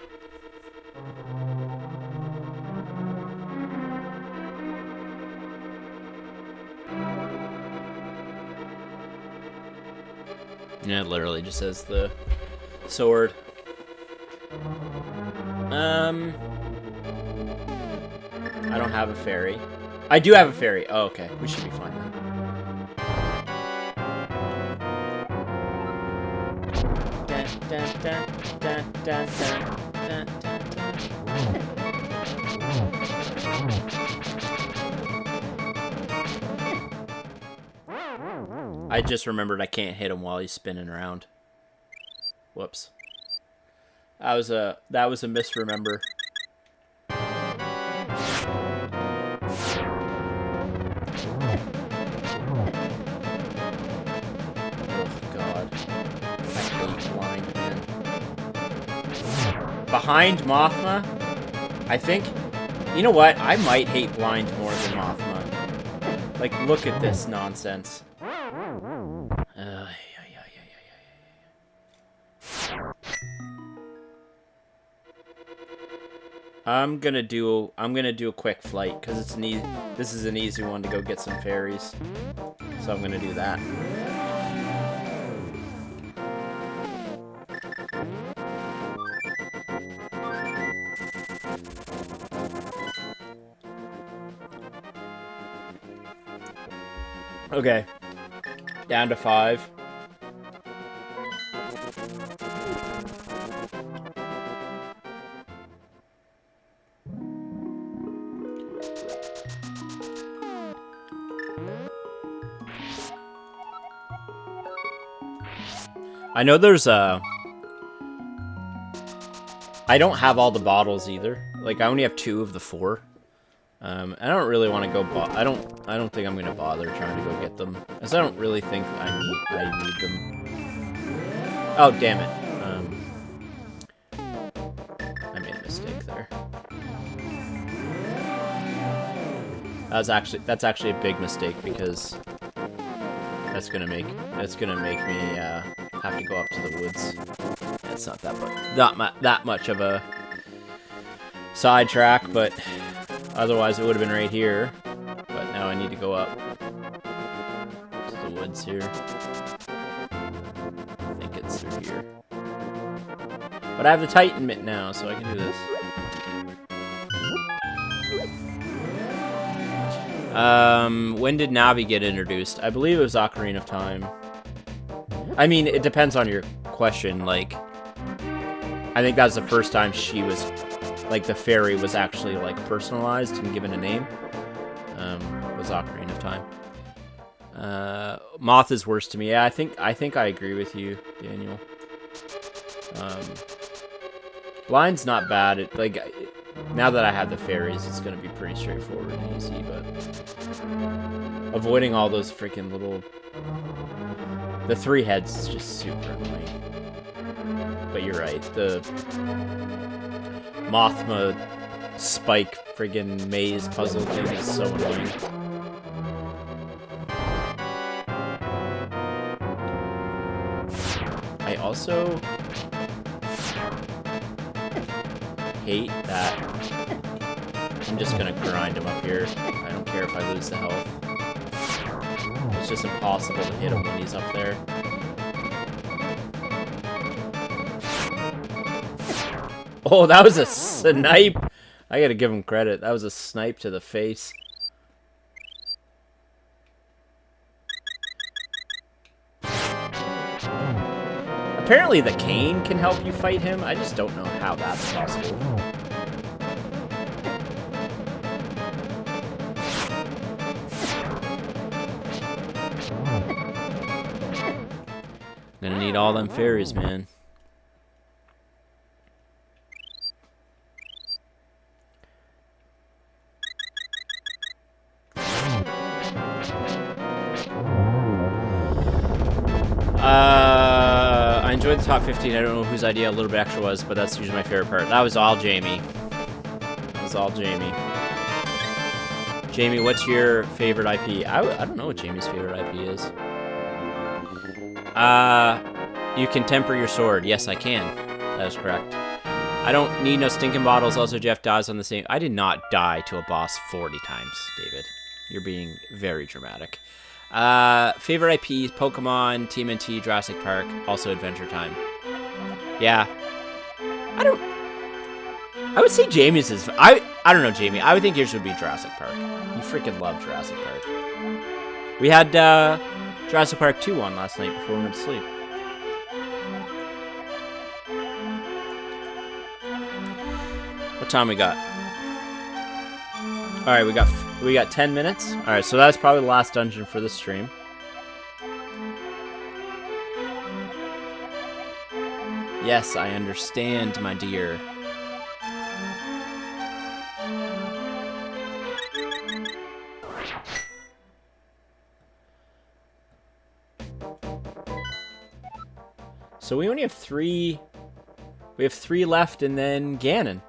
Yeah, it literally just says the sword. I don't have a fairy. I do have a fairy. Oh, okay. We should be fine then. I just remembered I can't hit him while he's spinning around. Whoops. That was a misremember. Behind Mothma, I think. You know what? I might hate Blind more than Mothma. Like, look at this nonsense. I'm gonna do a quick flight because it's this is an easy one to go get some fairies. So I'm gonna do that. Okay. Down to 5. I know there's a... I don't have all the bottles either. Like, I only have 2 of the 4. I don't really want to go... I don't think I'm gonna bother trying to go get them, as I don't really think I need them. Oh, damn it! I made a mistake there. That's actually a big mistake because that's gonna make me have to go up to the woods. It's not that much of a sidetrack, but. Otherwise, it would have been right here. But now I need to go up to the woods here. I think it's through here. But I have the Titan mitt now, so I can do this. When did Navi get introduced? I believe it was Ocarina of Time. I mean, it depends on your question. Like, I think that's the first time she was... Like, the fairy was actually, like, personalized and given a name. Was Ocarina of Time. Moth is worse to me. Yeah, I think I agree with you, Daniel. Blind's not bad. Now that I have the fairies, it's gonna be pretty straightforward and easy, but... Avoiding all those freaking little... The 3 heads is just super annoying. But you're right, the... Mothma spike friggin' maze puzzle thing is so annoying. I also hate that I'm just gonna grind him up here. I don't care if I lose the health. It's just impossible to hit him when he's up there. Oh, that was a snipe! I gotta give him credit. That was a snipe to the face. Apparently the cane can help you fight him. I just don't know how that's possible. Gonna need all them fairies, man. I enjoyed the top 15. I don't know whose idea a little bit extra was, but that's usually my favorite part. That was all Jamie. That was all Jamie. Jamie, what's your favorite IP? I don't know what Jamie's favorite IP is. You can temper your sword. Yes, I can. That is correct. I don't need no stinking bottles. Also, Jeff dies on the same... I did not die to a boss 40 times, David. You're being very dramatic. Favorite IPs, Pokemon, TMNT, Jurassic Park, also Adventure Time. Yeah. I would say Jamie's is... I don't know, Jamie. I would think yours would be Jurassic Park. You freaking love Jurassic Park. We had, Jurassic Park 2 on last night before we went to sleep. What time we got? Alright, we got 10 minutes. Alright, so that's probably the last dungeon for this stream. Yes, I understand, my dear. So we only have 3. We have 3 left, and then Ganon.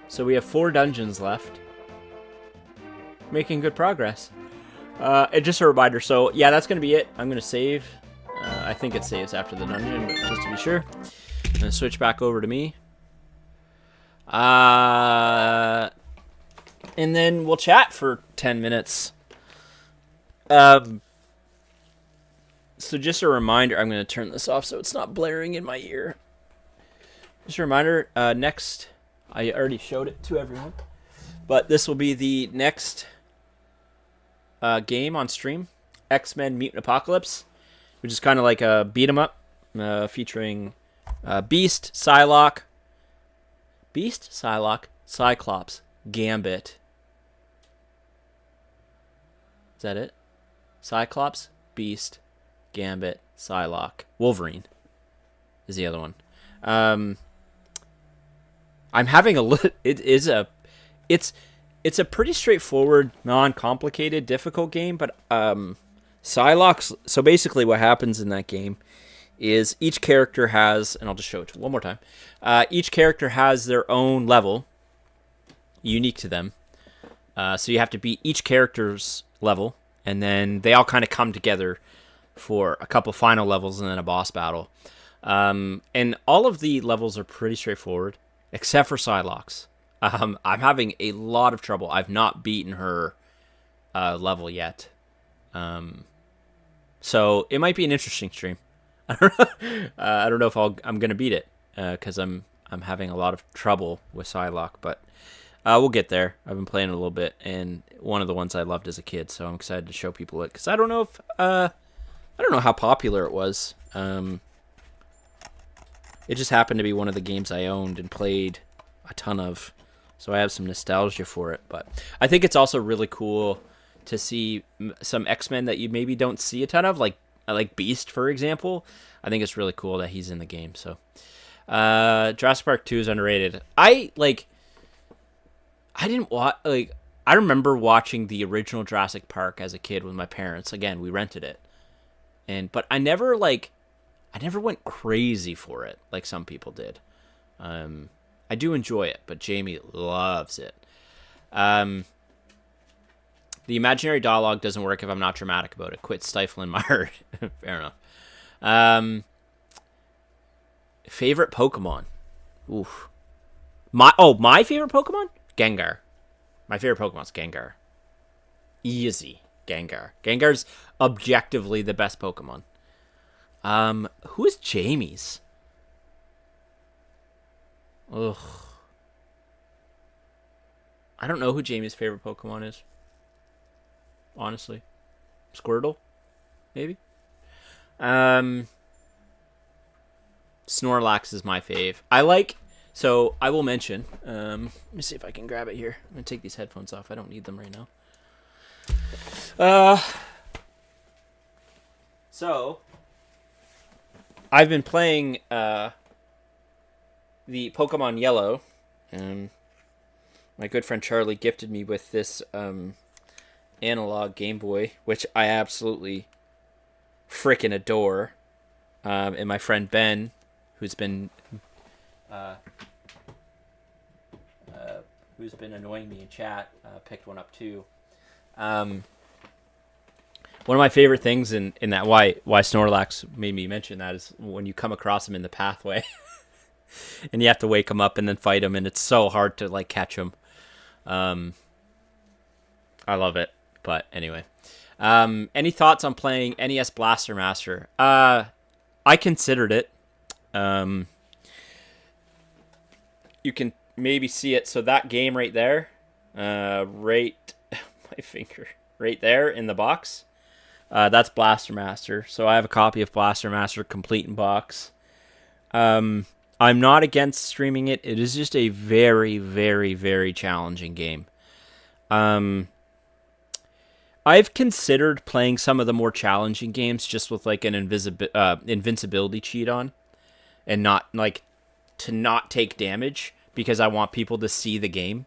So we have 4 dungeons left. Making good progress. And just a reminder. So yeah, that's gonna be it. I'm gonna save. I think it saves after the dungeon, but just to be sure, I'm gonna switch back over to me. And then we'll chat for 10 minutes. So just a reminder, I'm going to turn this off so it's not blaring in my ear. Just a reminder, next, I already showed it to everyone, but this will be the next game on stream, X-Men Mutant Apocalypse, which is kind of like a beat 'em up, featuring Beast, Psylocke, Cyclops, Gambit. Is that it? Cyclops, Beast, Gambit, Psylocke, Wolverine is the other one. I'm having a little. It's a pretty straightforward, non-complicated, difficult game, but Psylocke. So basically, what happens in that game is each character has, and I'll just show it one more time. Each character has their own level, unique to them. So you have to beat each character's level, and then they all kind of come together for a couple final levels and then a boss battle. And all of the levels are pretty straightforward, except for Psylocke's. I'm having a lot of trouble. I've not beaten her level yet. So it might be an interesting stream. I don't know if I'm gonna beat it because I'm having a lot of trouble with Psylocke, but we'll get there. I've been playing it a little bit, and one of the ones I loved as a kid, so I'm excited to show people it because I don't know if I don't know how popular it was. It just happened to be one of the games I owned and played a ton of, so I have some nostalgia for it. But I think it's also really cool to see some X-Men that you maybe don't see a ton of, like Beast, for example. I think it's really cool that he's in the game. So, Jurassic Park 2 is underrated. I didn't watch, I remember watching the original Jurassic Park as a kid with my parents. Again, we rented it. But I never went crazy for it like some people did. I do enjoy it, but Jamie loves it. The imaginary dialogue doesn't work if I'm not dramatic about it. Quit stifling my heart. Fair enough. Favorite Pokemon? Oof. My favorite Pokemon? Gengar. My favorite Pokemon's Gengar. Easy. Gengar. Gengar's objectively the best Pokemon. Who is Jamie's? Ugh. I don't know who Jamie's favorite Pokemon is. Honestly. Squirtle? Maybe? Snorlax is my fave. So I will mention, let me see if I can grab it here. I'm going to take these headphones off. I don't need them right now. So I've been playing the Pokemon Yellow. My good friend Charlie gifted me with this analog Game Boy, which I absolutely freaking adore. And my friend Ben, who's been annoying me in chat, picked one up too. One of my favorite things in that why Snorlax made me mention that is when you come across him in the pathway and you have to wake him up and then fight him, and it's so hard to catch him. I love it. But anyway, any thoughts on playing NES Blaster Master? I considered it. You can maybe see it. So that game right there, my finger right there in the box, that's Blaster Master. So I have a copy of Blaster Master complete in box. I'm not against streaming it. It is just a very, very, very challenging game. I've considered playing some of the more challenging games just with an invincibility cheat on, and not like to not take damage because I want people to see the game.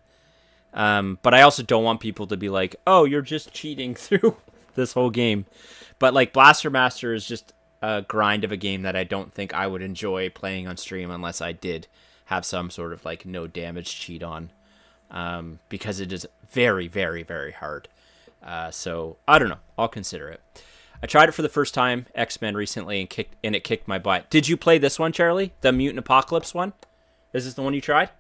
But I also don't want people to be like, oh, you're just cheating through this whole game. But like Blaster Master is just a grind of a game that I don't think I would enjoy playing on stream unless I did have some sort of like no damage cheat on, because it is very, very, very hard. So I don't know. I'll consider it. I tried it for the first time, X-Men, recently, and it kicked my butt. Did you play this one, Charlie? The Mutant Apocalypse one? Is this the one you tried?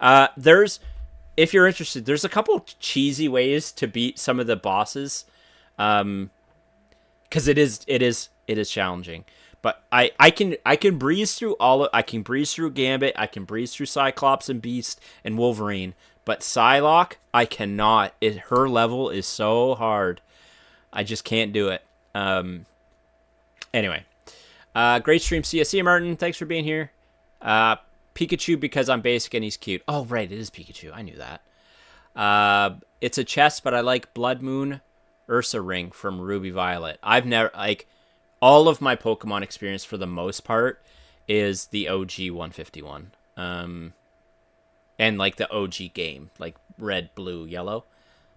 If you're interested, there's a couple cheesy ways to beat some of the bosses, because it is challenging. But I can breeze through I can breeze through Gambit, I can breeze through Cyclops and Beast and Wolverine, but Psylocke I cannot. Her level is so hard, I just can't do it. Anyway, great stream, CSC Martin. Thanks for being here. Pikachu because I'm basic and he's cute. Oh right, it is Pikachu. I knew that. It's a chest, but I like Blood Moon Ursa Ring from Ruby Violet. I've never all of my Pokemon experience for the most part is the OG 151. And like the OG game, like Red, Blue, Yellow.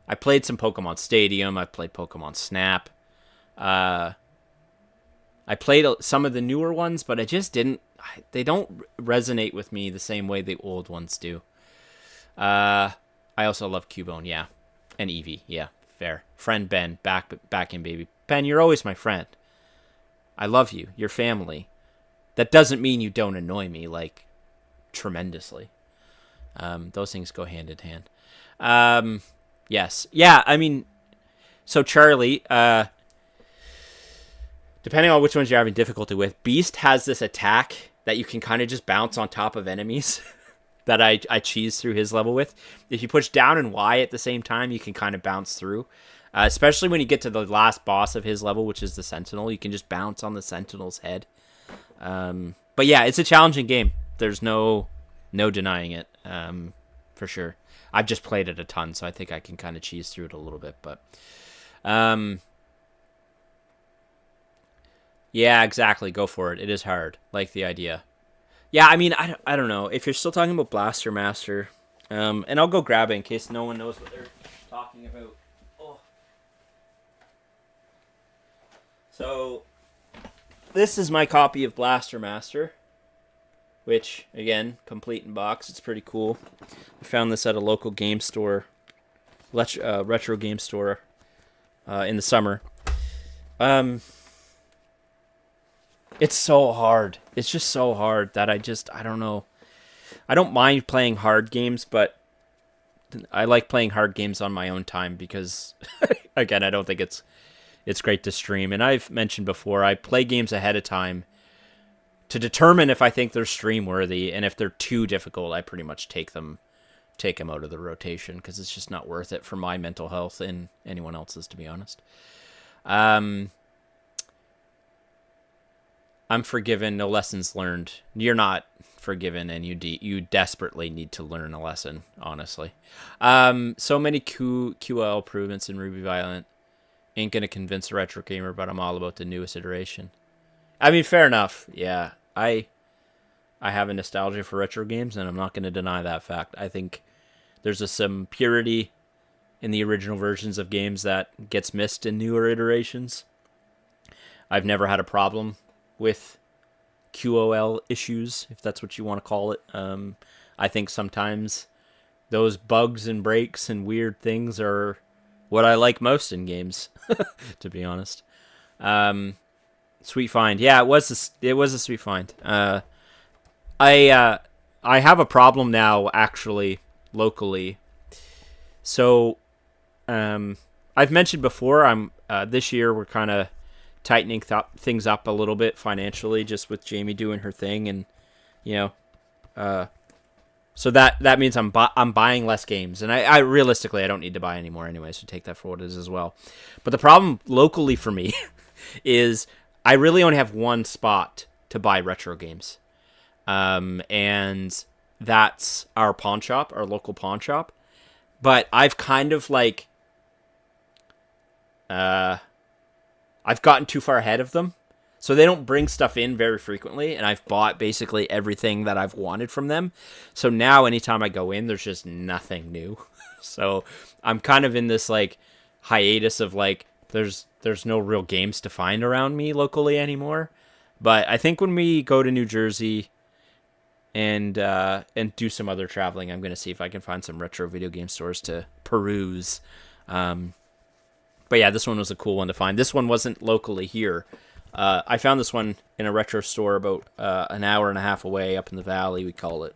I played some Pokemon Stadium. I played Pokemon Snap. I played some of the newer ones, but I just didn't. They don't resonate with me the same way the old ones do. I also love Cubone, yeah, and Eevee, yeah, fair. Friend Ben, back in, baby. Ben, you're always my friend. I love you. You're family. That doesn't mean you don't annoy me, like, tremendously. Those things go hand in hand. Yes. Yeah, I mean, so Charlie, depending on which ones you're having difficulty with, Beast has this attack that you can kind of just bounce on top of enemies that I cheese through his level with. If you push down and Y at the same time, you can kind of bounce through. Especially when you get to the last boss of his level, which is the Sentinel. You can just bounce on the Sentinel's head. But yeah, it's a challenging game. There's no denying it, for sure. I've just played it a ton, so I think I can kind of cheese through it a little bit. But yeah, exactly. Go for it. It is hard. Like the idea. Yeah, I mean, I don't know. If you're still talking about Blaster Master, and I'll go grab it in case no one knows what they're talking about. Oh. So, this is my copy of Blaster Master, which, again, complete in box. It's pretty cool. I found this at a local game store, retro game store, in the summer. It's so hard. It's just so hard that I don't know. I don't mind playing hard games, but I like playing hard games on my own time because, again, I don't think it's great to stream. And I've mentioned before, I play games ahead of time to determine if I think they're stream worthy, and if they're too difficult, I pretty much take them out of the rotation because it's just not worth it for my mental health and anyone else's, to be honest. I'm forgiven, no lessons learned. You're not forgiven, and you desperately need to learn a lesson, honestly. So many QL improvements in Ruby Violet. Ain't gonna convince a retro gamer, but I'm all about the newest iteration. I mean, fair enough. Yeah, I have a nostalgia for retro games, and I'm not gonna deny that fact. I think there's some purity in the original versions of games that gets missed in newer iterations. I've never had a problem with QOL issues, if that's what you want to call it. I think sometimes those bugs and breaks and weird things are what I like most in games, to be honest. Sweet find. Yeah, it was a sweet find. I have a problem now, actually, locally. So, I've mentioned before, this year we're kind of tightening things up a little bit financially, just with Jamie doing her thing, and so that means I'm buying less games, and I realistically I don't need to buy any more anyway, so take that for what it is as well. But the problem locally for me is I really only have one spot to buy retro games, and that's our pawn shop, our local pawn shop. But I've kind of I've gotten too far ahead of them. So they don't bring stuff in very frequently, and I've bought basically everything that I've wanted from them. So now anytime I go in, there's just nothing new. So I'm kind of in this like hiatus of like there's no real games to find around me locally anymore. But I think when we go to New Jersey and do some other traveling, I'm going to see if I can find some retro video game stores to peruse. But yeah, this one was a cool one to find. This one wasn't locally here. I found this one in a retro store about an hour and a half away up in the valley, we call it.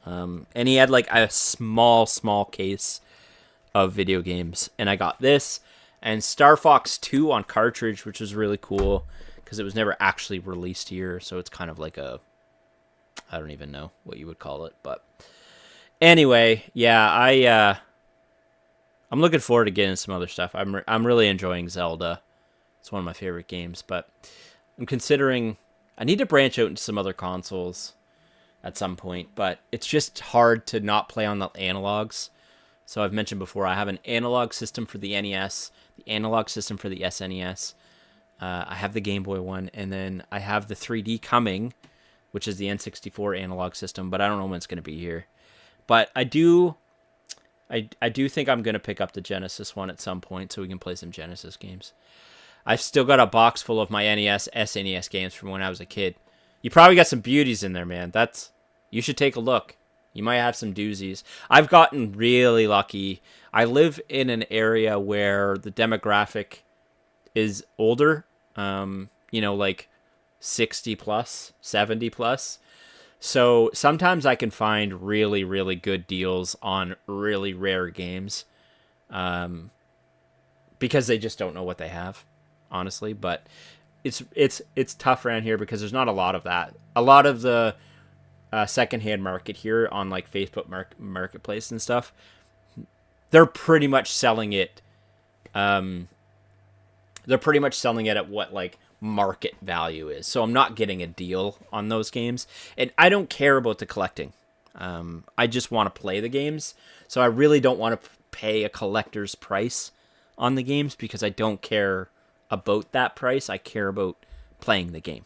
And he had like a small case of video games. And I got this and Star Fox 2 on cartridge, which was really cool because it was never actually released here. So it's kind of like a, I don't even know what you would call it. But anyway, yeah, I'm looking forward to getting some other stuff. I'm really enjoying Zelda. It's one of my favorite games, but I'm considering I need to branch out into some other consoles at some point, but it's just hard to not play on the analogs. So I've mentioned before, I have an analog system for the NES, the analog system for the SNES. I have the Game Boy one, and then I have the 3D coming, which is the N64 analog system, but I don't know when it's going to be here. But I do think I'm going to pick up the Genesis one at some point so we can play some Genesis games. I've still got a box full of my NES, SNES games from when I was a kid. You probably got some beauties in there, man. You should take a look. You might have some doozies. I've gotten really lucky. I live in an area where the demographic is older, like 60 plus, 70 plus. So sometimes I can find really, really good deals on really rare games because they just don't know what they have, honestly. But it's tough around here because there's not a lot of that. A lot of the secondhand market here on like Facebook Marketplace and stuff, they're pretty much selling it. They're pretty much selling it at what like market value is. So I'm not getting a deal on those games, and I don't care about the collecting. I just want to play the games. So I really don't want to pay a collector's price on the games because I don't care about that price. I care about playing the game.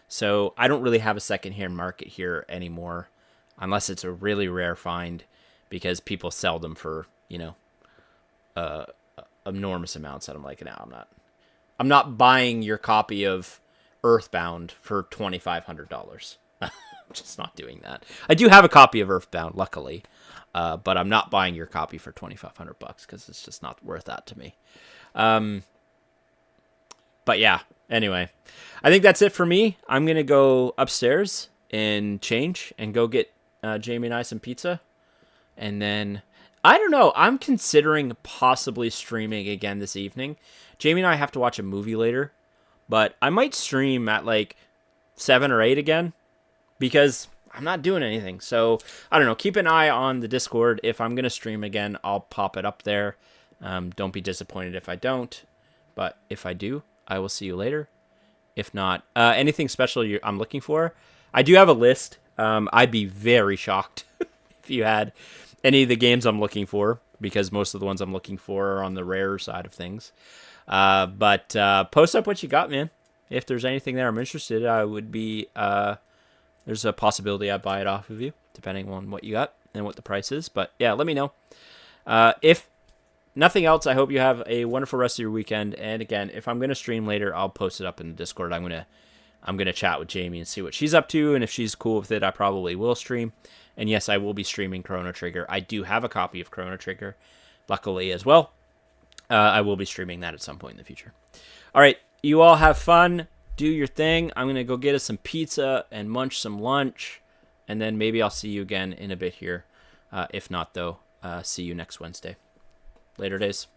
So I don't really have a secondhand market here anymore unless it's a really rare find because people sell them for, enormous amounts. And I'm like, no, I'm not buying your copy of Earthbound for $2,500. I'm just not doing that. I do have a copy of Earthbound, luckily, but I'm not buying your copy for $2,500 because it's just not worth that to me. But yeah, anyway, I think that's it for me. I'm going to go upstairs and change and go get Jamie and I some pizza. And then, I don't know, I'm considering possibly streaming again this evening. Jamie and I have to watch a movie later, but I might stream at like 7 or 8 again because I'm not doing anything. So, I don't know, keep an eye on the Discord. If I'm going to stream again, I'll pop it up there. Don't be disappointed if I don't, but if I do, I will see you later. If not, anything special I'm looking for, I do have a list. I'd be very shocked if you had any of the games I'm looking for, because most of the ones I'm looking for are on the rare side of things. But post up what you got, man. If there's anything there I'm interested, I would be, there's a possibility I'd buy it off of you, depending on what you got and what the price is. But yeah, let me know. If nothing else, I hope you have a wonderful rest of your weekend. And again, if I'm going to stream later, I'll post it up in the Discord. I'm going to chat with Jamie and see what she's up to. And if she's cool with it, I probably will stream. And yes, I will be streaming Chrono Trigger. I do have a copy of Chrono Trigger, luckily, as well. I will be streaming that at some point in the future. All right, you all have fun. Do your thing. I'm going to go get us some pizza and munch some lunch. And then maybe I'll see you again in a bit here. If not, though, see you next Wednesday. Later days.